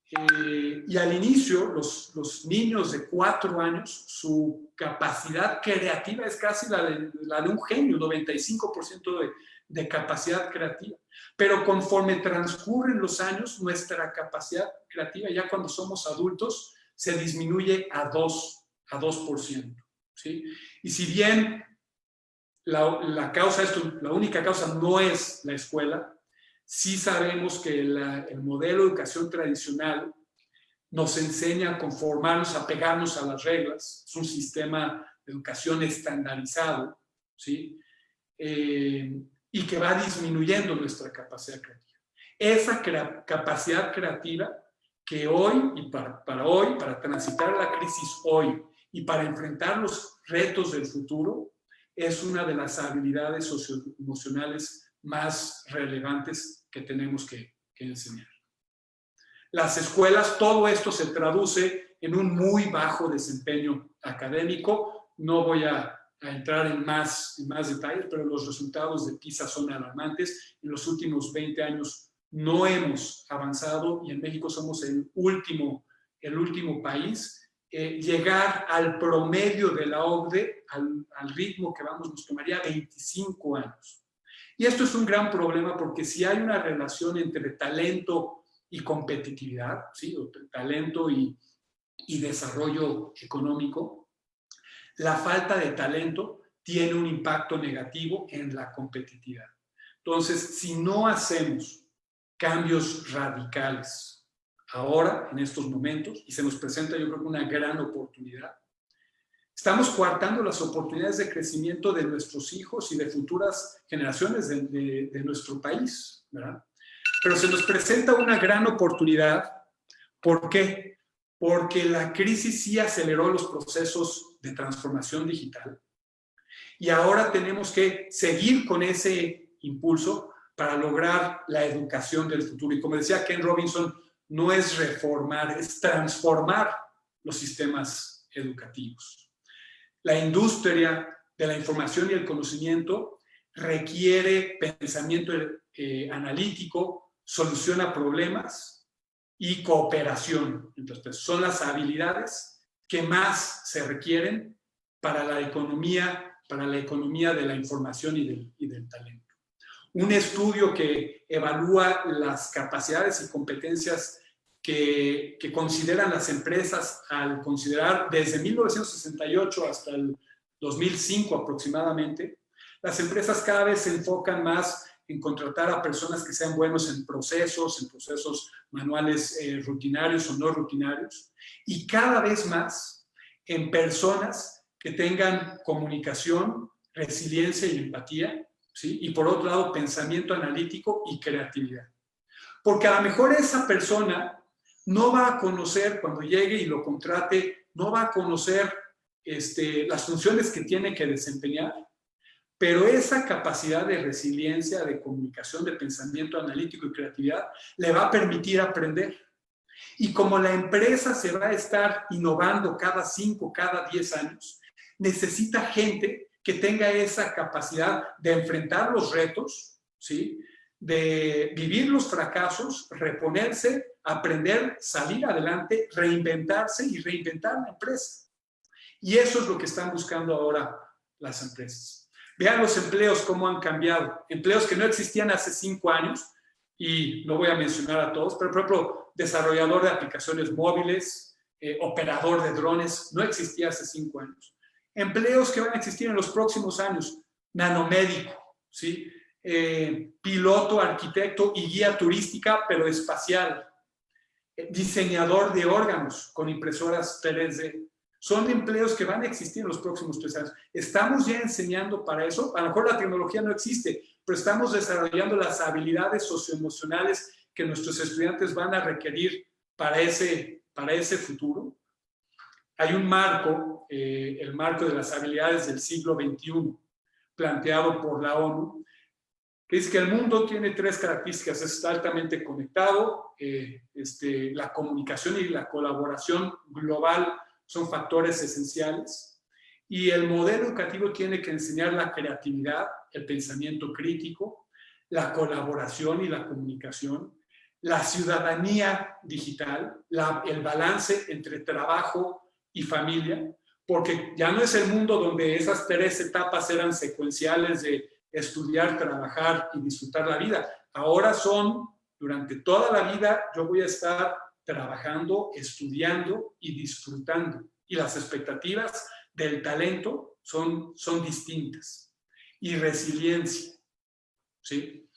Y al inicio, los niños de 4 años, su capacidad creativa es casi la de un genio, 95% de capacidad creativa. Pero conforme transcurren los años, nuestra capacidad creativa, ya cuando somos adultos, se disminuye a 2%. ¿Sí? Y si bien la única causa no es la escuela, sí sabemos que el modelo de educación tradicional nos enseña a conformarnos, a pegarnos a las reglas. Es un sistema de educación estandarizado, ¿sí? Y que va disminuyendo nuestra capacidad creativa. Esa capacidad creativa que hoy, y para transitar la crisis hoy y para enfrentar los retos del futuro, es una de las habilidades socioemocionales más relevantes que tenemos que enseñar. Las escuelas, todo esto se traduce en un muy bajo desempeño académico. No voy a entrar en más detalles, pero los resultados de PISA son alarmantes. En los últimos 20 años no hemos avanzado y en México somos el último país. Llegar al promedio de la OCDE, al ritmo que vamos, nos tomaría 25 años. Y esto es un gran problema porque si hay una relación entre talento y competitividad, ¿sí? O talento y desarrollo económico, la falta de talento tiene un impacto negativo en la competitividad. Entonces, si no hacemos cambios radicales ahora, en estos momentos, y se nos presenta yo creo que una gran oportunidad, estamos coartando las oportunidades de crecimiento de nuestros hijos y de futuras generaciones de nuestro país, ¿verdad? Pero se nos presenta una gran oportunidad. ¿Por qué? Porque la crisis sí aceleró los procesos de transformación digital y ahora tenemos que seguir con ese impulso para lograr la educación del futuro. Y como decía Ken Robinson, no es reformar, es transformar los sistemas educativos. La industria de la información y el conocimiento requiere pensamiento analítico, solución a problemas y cooperación. Entonces, son las habilidades que más se requieren para la economía de la información y del talento. un estudio que evalúa las capacidades y competencias que consideran las empresas al considerar desde 1968 hasta el 2005 aproximadamente. Las empresas cada vez se enfocan más en contratar a personas que sean buenos en procesos manuales rutinarios o no rutinarios, y cada vez más en personas que tengan comunicación, resiliencia y empatía, ¿sí? Y por otro lado, pensamiento analítico y creatividad. Porque a lo mejor esa persona no va a conocer, cuando llegue y lo contrate, no va a conocer las funciones que tiene que desempeñar, pero esa capacidad de resiliencia, de comunicación, de pensamiento analítico y creatividad le va a permitir aprender. Y como la empresa se va a estar innovando cada 5, cada 10 años, necesita gente que tenga esa capacidad de enfrentar los retos, ¿sí? De vivir los fracasos, reponerse, aprender, salir adelante, reinventarse y reinventar la empresa. Y eso es lo que están buscando ahora las empresas. Vean los empleos cómo han cambiado. Empleos que no existían hace 5 años, y no voy a mencionar a todos, pero por ejemplo, desarrollador de aplicaciones móviles, operador de drones, no existía hace 5 años. Empleos que van a existir en los próximos años, nanomédico, ¿sí? Piloto, arquitecto y guía turística, pero espacial. Diseñador de órganos con impresoras 3D. Son empleos que van a existir en los próximos 3 años. ¿Estamos ya enseñando para eso? A lo mejor la tecnología no existe, pero estamos desarrollando las habilidades socioemocionales que nuestros estudiantes van a requerir para ese futuro. Hay un marco, el marco de las habilidades del siglo XXI, planteado por la ONU, que dice que el mundo tiene 3 características: está altamente conectado, la comunicación y la colaboración global son factores esenciales, y el modelo educativo tiene que enseñar la creatividad, el pensamiento crítico, la colaboración y la comunicación, la ciudadanía digital, el balance entre trabajo y familia, porque ya no es el mundo donde esas 3 etapas eran secuenciales de estudiar, trabajar y disfrutar la vida. Ahora son, durante toda la vida, yo voy a estar trabajando, estudiando y disfrutando. Y las expectativas del talento son distintas. Y resiliencia, ¿sí?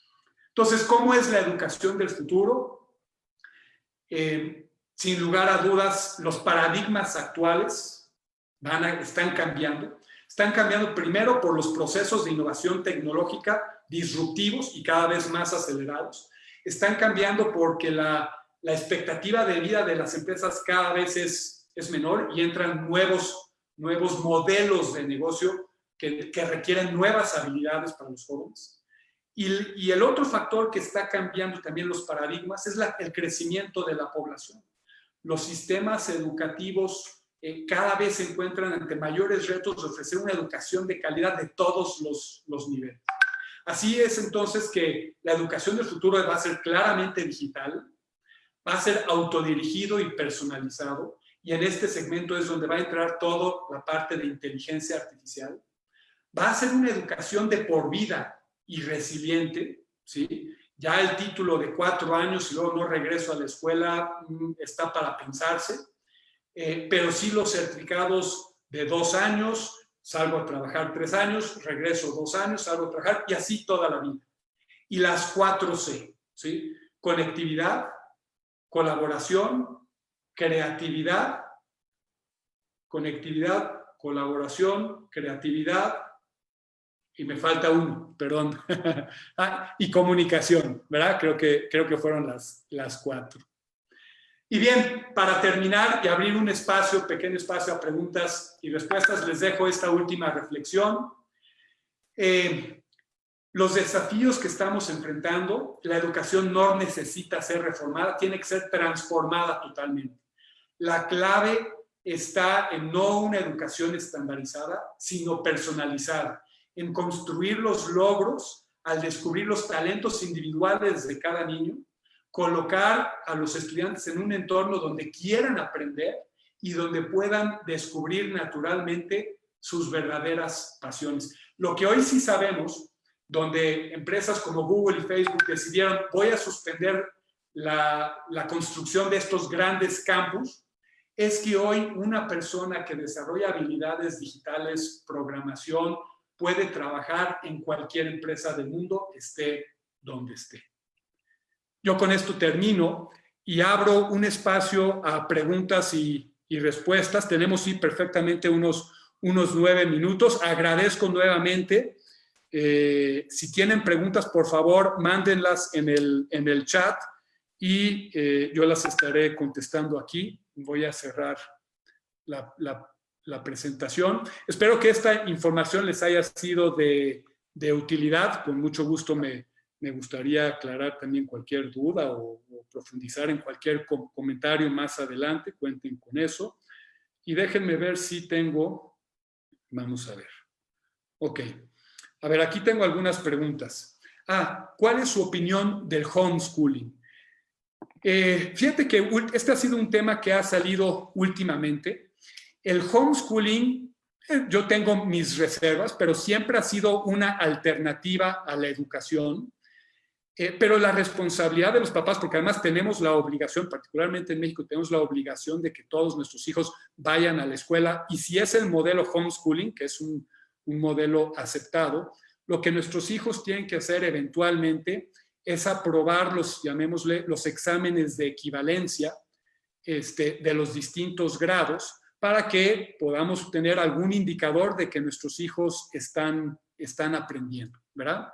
Entonces, ¿cómo es la educación del futuro? Sin lugar a dudas, los paradigmas actuales están cambiando. Están cambiando primero por los procesos de innovación tecnológica disruptivos y cada vez más acelerados. Están cambiando porque la expectativa de vida de las empresas cada vez es menor y entran nuevos modelos de negocio que requieren nuevas habilidades para los jóvenes. Y el otro factor que está cambiando también los paradigmas es el crecimiento de la población. Los sistemas educativos cada vez se encuentran ante mayores retos de ofrecer una educación de calidad de todos los niveles. Así es entonces que la educación del futuro va a ser claramente digital, va a ser autodirigido y personalizado, y en este segmento es donde va a entrar toda la parte de inteligencia artificial. Va a ser una educación de por vida y resiliente, ¿sí? Ya el título de 4 años y luego no regreso a la escuela está para pensarse, pero sí los certificados de 2 años, salgo a trabajar 3 años, regreso 2 años, salgo a trabajar, y así toda la vida. Y las 4C, ¿sí? Conectividad, colaboración, creatividad, colaboración, creatividad, y me falta uno, perdón, y comunicación, ¿verdad? Creo que fueron las 4. Y bien, para terminar y abrir un pequeño espacio a preguntas y respuestas, les dejo esta última reflexión. Los desafíos que estamos enfrentando, la educación no necesita ser reformada, tiene que ser transformada totalmente. La clave está en no una educación estandarizada, sino personalizada, en construir los logros al descubrir los talentos individuales de cada niño, colocar a los estudiantes en un entorno donde quieran aprender y donde puedan descubrir naturalmente sus verdaderas pasiones. Lo que hoy sí sabemos donde empresas como Google y Facebook decidieron, voy a suspender la construcción de estos grandes campus, es que hoy una persona que desarrolla habilidades digitales, programación, puede trabajar en cualquier empresa del mundo, esté donde esté. Yo con esto termino y abro un espacio a preguntas y respuestas. Tenemos, sí, perfectamente unos 9 minutos. Agradezco nuevamente. Si tienen preguntas, por favor, mándenlas en el chat y yo las estaré contestando aquí. Voy a cerrar la presentación. Espero que esta información les haya sido de utilidad. Con mucho gusto me gustaría aclarar también cualquier duda o profundizar en cualquier comentario más adelante. Cuenten con eso. Y déjenme ver si tengo... Vamos a ver. Ok. A ver, aquí tengo algunas preguntas. ¿Cuál es su opinión del homeschooling? Fíjate que este ha sido un tema que ha salido últimamente. El homeschooling, yo tengo mis reservas, pero siempre ha sido una alternativa a la educación. Pero la responsabilidad de los papás, porque además tenemos la obligación, particularmente en México, tenemos la obligación de que todos nuestros hijos vayan a la escuela, y si es el modelo homeschooling, que es un modelo aceptado, lo que nuestros hijos tienen que hacer eventualmente es aprobar llamémosle, los exámenes de equivalencia de los distintos grados para que podamos tener algún indicador de que nuestros hijos están aprendiendo, ¿verdad?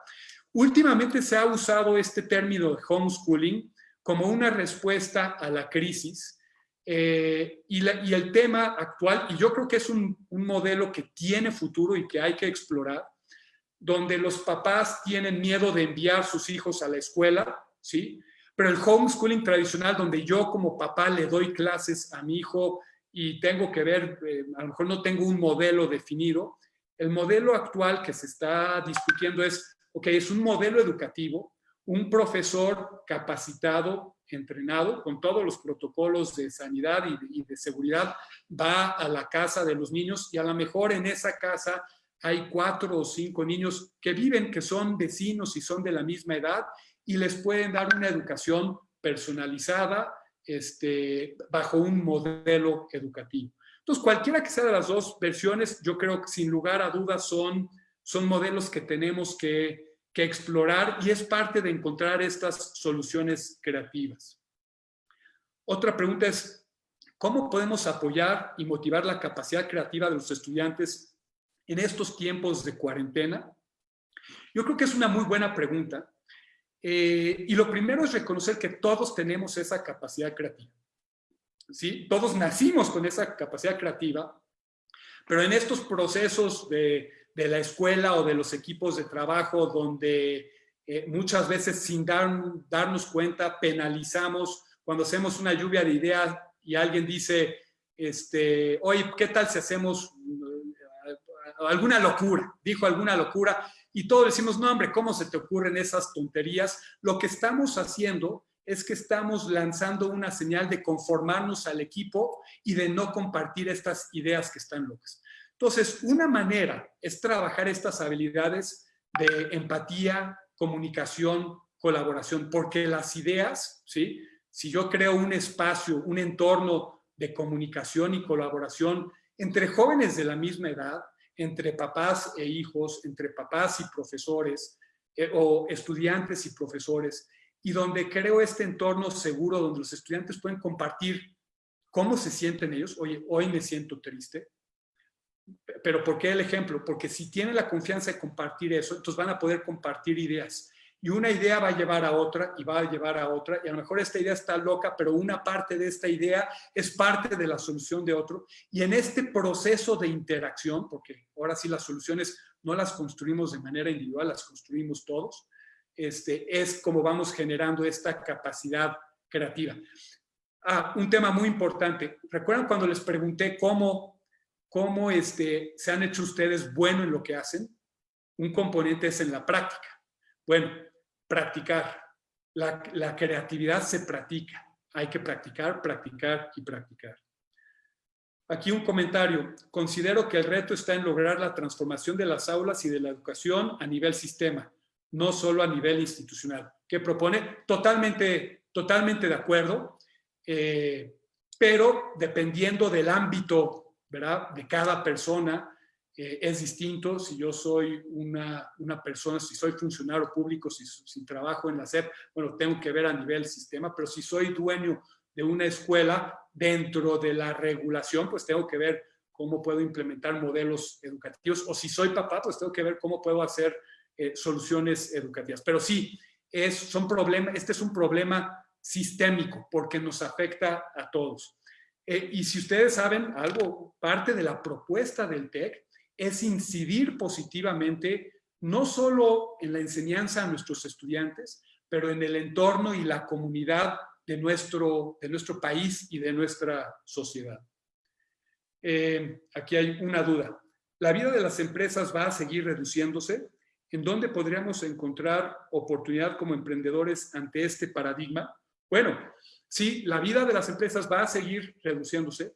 Últimamente se ha usado este término de homeschooling como una respuesta a la crisis y el tema actual, y yo creo que es un modelo que tiene futuro y que hay que explorar, donde los papás tienen miedo de enviar sus hijos a la escuela, ¿sí? Pero el homeschooling tradicional, donde yo como papá le doy clases a mi hijo y tengo que ver, a lo mejor no tengo un modelo definido, el modelo actual que se está discutiendo es, ok, es un modelo educativo, un profesor capacitado, entrenado, con todos los protocolos de sanidad y de seguridad, va a la casa de los niños y a lo mejor en esa casa hay 4 o 5 niños que viven, que son vecinos y son de la misma edad y les pueden dar una educación personalizada bajo un modelo educativo. Entonces, cualquiera que sea de las dos versiones, yo creo que sin lugar a dudas son modelos que tenemos que explorar y es parte de encontrar estas soluciones creativas. Otra pregunta es, ¿cómo podemos apoyar y motivar la capacidad creativa de los estudiantes en estos tiempos de cuarentena? Yo creo que es una muy buena pregunta. Y lo primero es reconocer que todos tenemos esa capacidad creativa, ¿sí? Todos nacimos con esa capacidad creativa, pero en estos procesos de la escuela o de los equipos de trabajo donde muchas veces sin darnos cuenta penalizamos cuando hacemos una lluvia de ideas y alguien dice, oye, ¿qué tal si hacemos alguna locura? Dijo alguna locura y todos decimos, no hombre, ¿cómo se te ocurren esas tonterías? Lo que estamos haciendo es que estamos lanzando una señal de conformarnos al equipo y de no compartir estas ideas que están locas. Entonces, una manera es trabajar estas habilidades de empatía, comunicación, colaboración, porque las ideas, ¿sí? Si yo creo un espacio, un entorno de comunicación y colaboración entre jóvenes de la misma edad, entre papás e hijos, entre papás y profesores, o estudiantes y profesores, y donde creo este entorno seguro donde los estudiantes pueden compartir cómo se sienten ellos. Oye, hoy me siento triste. ¿Pero por qué el ejemplo? Porque si tienen la confianza de compartir eso, entonces van a poder compartir ideas. Y una idea va a llevar a otra y va a llevar a otra. Y a lo mejor esta idea está loca, pero una parte de esta idea es parte de la solución de otro. Y en este proceso de interacción, porque ahora sí las soluciones no las construimos de manera individual, las construimos todos, es como vamos generando esta capacidad creativa. Un tema muy importante. ¿Recuerdan cuando les pregunté cómo se han hecho ustedes bueno en lo que hacen? Un componente es en la práctica. Bueno, practicar. La creatividad se practica. Hay que practicar, practicar y practicar. Aquí un comentario. Considero que el reto está en lograr la transformación de las aulas y de la educación a nivel sistema. no solo a nivel institucional. ¿Qué propone? Totalmente de acuerdo, pero dependiendo del ámbito, ¿verdad?, de cada persona, es distinto. Si yo soy una persona, si soy funcionario público, si trabajo en la SEP, bueno, tengo que ver a nivel sistema, pero si soy dueño de una escuela, dentro de la regulación, pues tengo que ver cómo puedo implementar modelos educativos, o si soy papá, pues tengo que ver cómo puedo hacer soluciones educativas. Pero sí, este es un problema sistémico porque nos afecta a todos. Y si ustedes saben algo, parte de la propuesta del TEC es incidir positivamente no solo en la enseñanza a nuestros estudiantes, pero en el entorno y la comunidad de nuestro país y de nuestra sociedad. Aquí hay una duda. ¿La vida de las empresas va a seguir reduciéndose? ¿En dónde podríamos encontrar oportunidad como emprendedores ante este paradigma? Bueno, sí, la vida de las empresas va a seguir reduciéndose.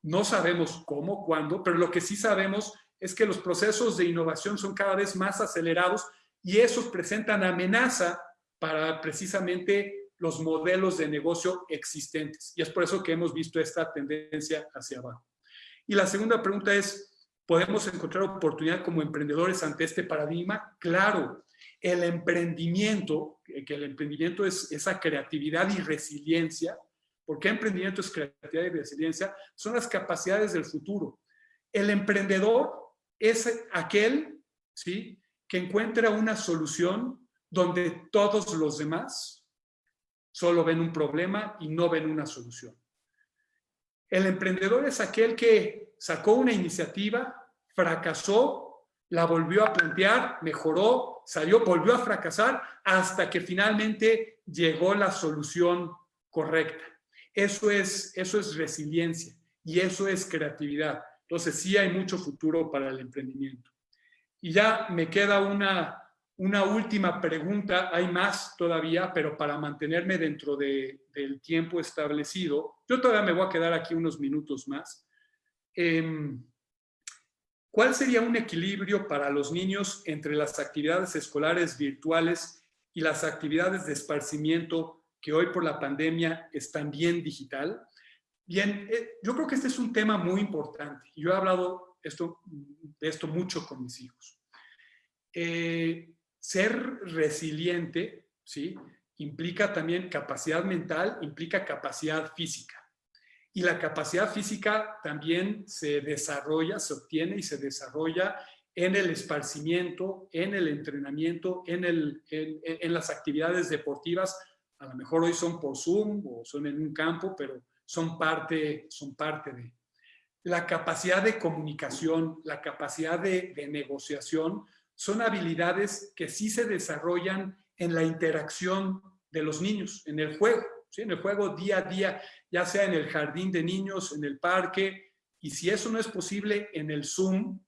No sabemos cómo, cuándo, pero lo que sí sabemos es que los procesos de innovación son cada vez más acelerados y esos presentan amenaza para precisamente los modelos de negocio existentes. Y es por eso que hemos visto esta tendencia hacia abajo. Y la segunda pregunta es, ¿podemos encontrar oportunidad como emprendedores ante este paradigma? Claro, el emprendimiento, que el emprendimiento es esa creatividad y resiliencia. ¿Por qué emprendimiento es creatividad y resiliencia? Son las capacidades del futuro. El emprendedor es aquel, ¿sí?, que encuentra una solución donde todos los demás solo ven un problema y no ven una solución. El emprendedor es aquel que sacó una iniciativa, fracasó, la volvió a plantear, mejoró, salió, volvió a fracasar hasta que finalmente llegó la solución correcta. Eso es resiliencia y eso es creatividad. Entonces sí hay mucho futuro para el emprendimiento. Y ya me queda una última pregunta, hay más todavía, pero para mantenerme dentro del tiempo establecido, yo todavía me voy a quedar aquí unos minutos más. ¿Cuál sería un equilibrio para los niños entre las actividades escolares virtuales y las actividades de esparcimiento que hoy por la pandemia están bien digital? Bien, yo creo que este es un tema muy importante. Yo he hablado de esto mucho con mis hijos. Ser resiliente, ¿sí?, implica también capacidad mental, implica capacidad física. Y la capacidad física también se desarrolla, se obtiene y se desarrolla en el esparcimiento, en el entrenamiento, en las actividades deportivas. A lo mejor hoy son por Zoom o son en un campo, pero son parte de. La capacidad de comunicación, la capacidad de negociación, son habilidades que sí se desarrollan en la interacción de los niños, en el juego, ¿sí?, en el juego día a día, ya sea en el jardín de niños, en el parque, y si eso no es posible, en el Zoom,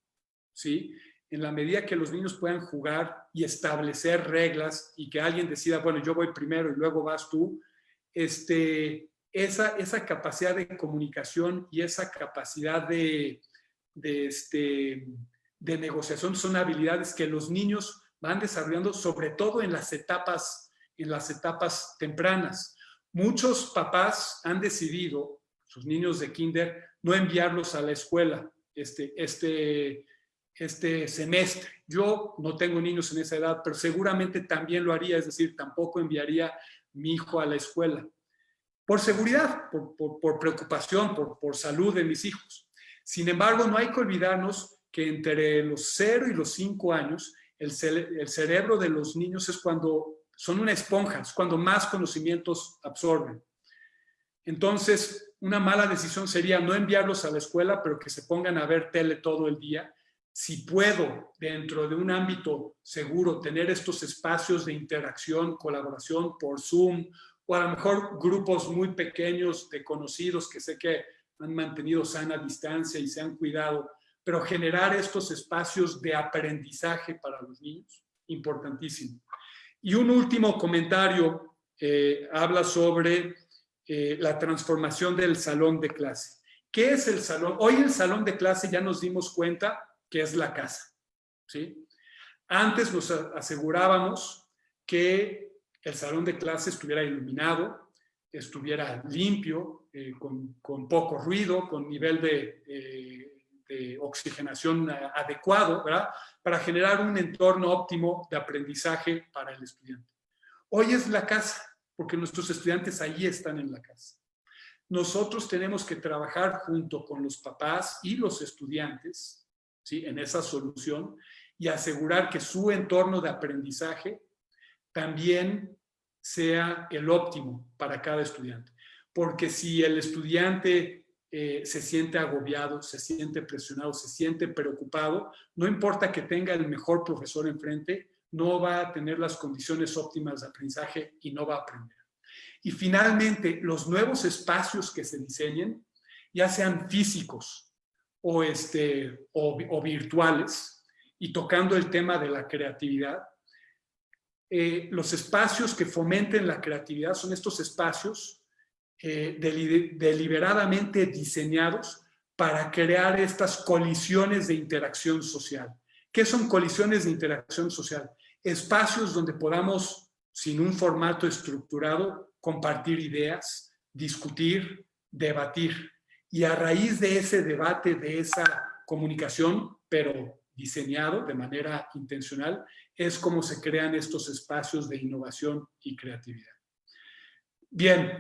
¿sí?, en la medida que los niños puedan jugar y establecer reglas y que alguien decida, bueno, yo voy primero y luego vas tú, esa capacidad de comunicación y esa capacidad de negociación son habilidades que los niños van desarrollando, sobre todo en las etapas tempranas. Muchos papás han decidido, sus niños de kinder, no enviarlos a la escuela este semestre. Yo no tengo niños en esa edad, pero seguramente también lo haría, es decir, tampoco enviaría a mi hijo a la escuela. Por seguridad, por preocupación, por salud de mis hijos. Sin embargo, no hay que olvidarnos que entre los 0 y los 5 años, el cerebro de los niños es cuando son una esponja, es cuando más conocimientos absorben. Entonces, una mala decisión sería no enviarlos a la escuela, pero que se pongan a ver tele todo el día. Si puedo, dentro de un ámbito seguro, tener estos espacios de interacción, colaboración por Zoom, o a lo mejor grupos muy pequeños de conocidos que sé que han mantenido sana distancia y se han cuidado, pero generar estos espacios de aprendizaje para los niños, importantísimo. Y un último comentario habla sobre la transformación del salón de clase. ¿Qué es el salón? Hoy el salón de clase ya nos dimos cuenta que es la casa, ¿sí? Antes nos asegurábamos que el salón de clase estuviera iluminado, estuviera limpio, con poco ruido, con nivel de oxigenación adecuado, ¿verdad? Para generar un entorno óptimo de aprendizaje para el estudiante. Hoy es la casa, porque nuestros estudiantes allí están en la casa. Nosotros tenemos que trabajar junto con los papás y los estudiantes, ¿sí?, en esa solución y asegurar que su entorno de aprendizaje también sea el óptimo para cada estudiante. Porque si el estudiante se siente agobiado, se siente presionado, se siente preocupado, no importa que tenga el mejor profesor enfrente, no va a tener las condiciones óptimas de aprendizaje y no va a aprender. Y finalmente, los nuevos espacios que se diseñen, ya sean físicos o virtuales, y tocando el tema de la creatividad, los espacios que fomenten la creatividad son estos espacios deliberadamente diseñados para crear estas colisiones de interacción social. ¿Qué son colisiones de interacción social? Espacios donde podamos, sin un formato estructurado, compartir ideas, discutir, debatir. Y a raíz de ese debate, de esa comunicación, pero diseñado de manera intencional, es como se crean estos espacios de innovación y creatividad. Bien,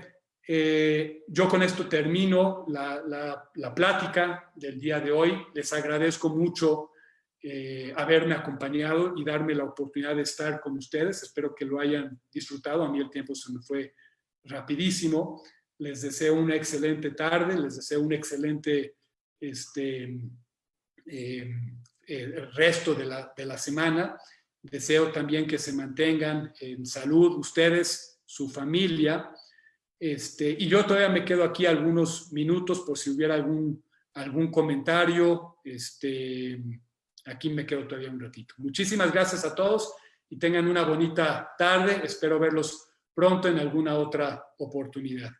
yo con esto termino la plática del día de hoy. Les agradezco mucho haberme acompañado y darme la oportunidad de estar con ustedes. Espero que lo hayan disfrutado. A mí el tiempo se me fue rapidísimo. Les deseo una excelente tarde, les deseo un excelente el resto de la semana. Deseo también que se mantengan en salud ustedes, su familia. Y yo todavía me quedo aquí algunos minutos por si hubiera algún comentario. Aquí me quedo todavía un ratito. Muchísimas gracias a todos y tengan una bonita tarde. Espero verlos pronto en alguna otra oportunidad.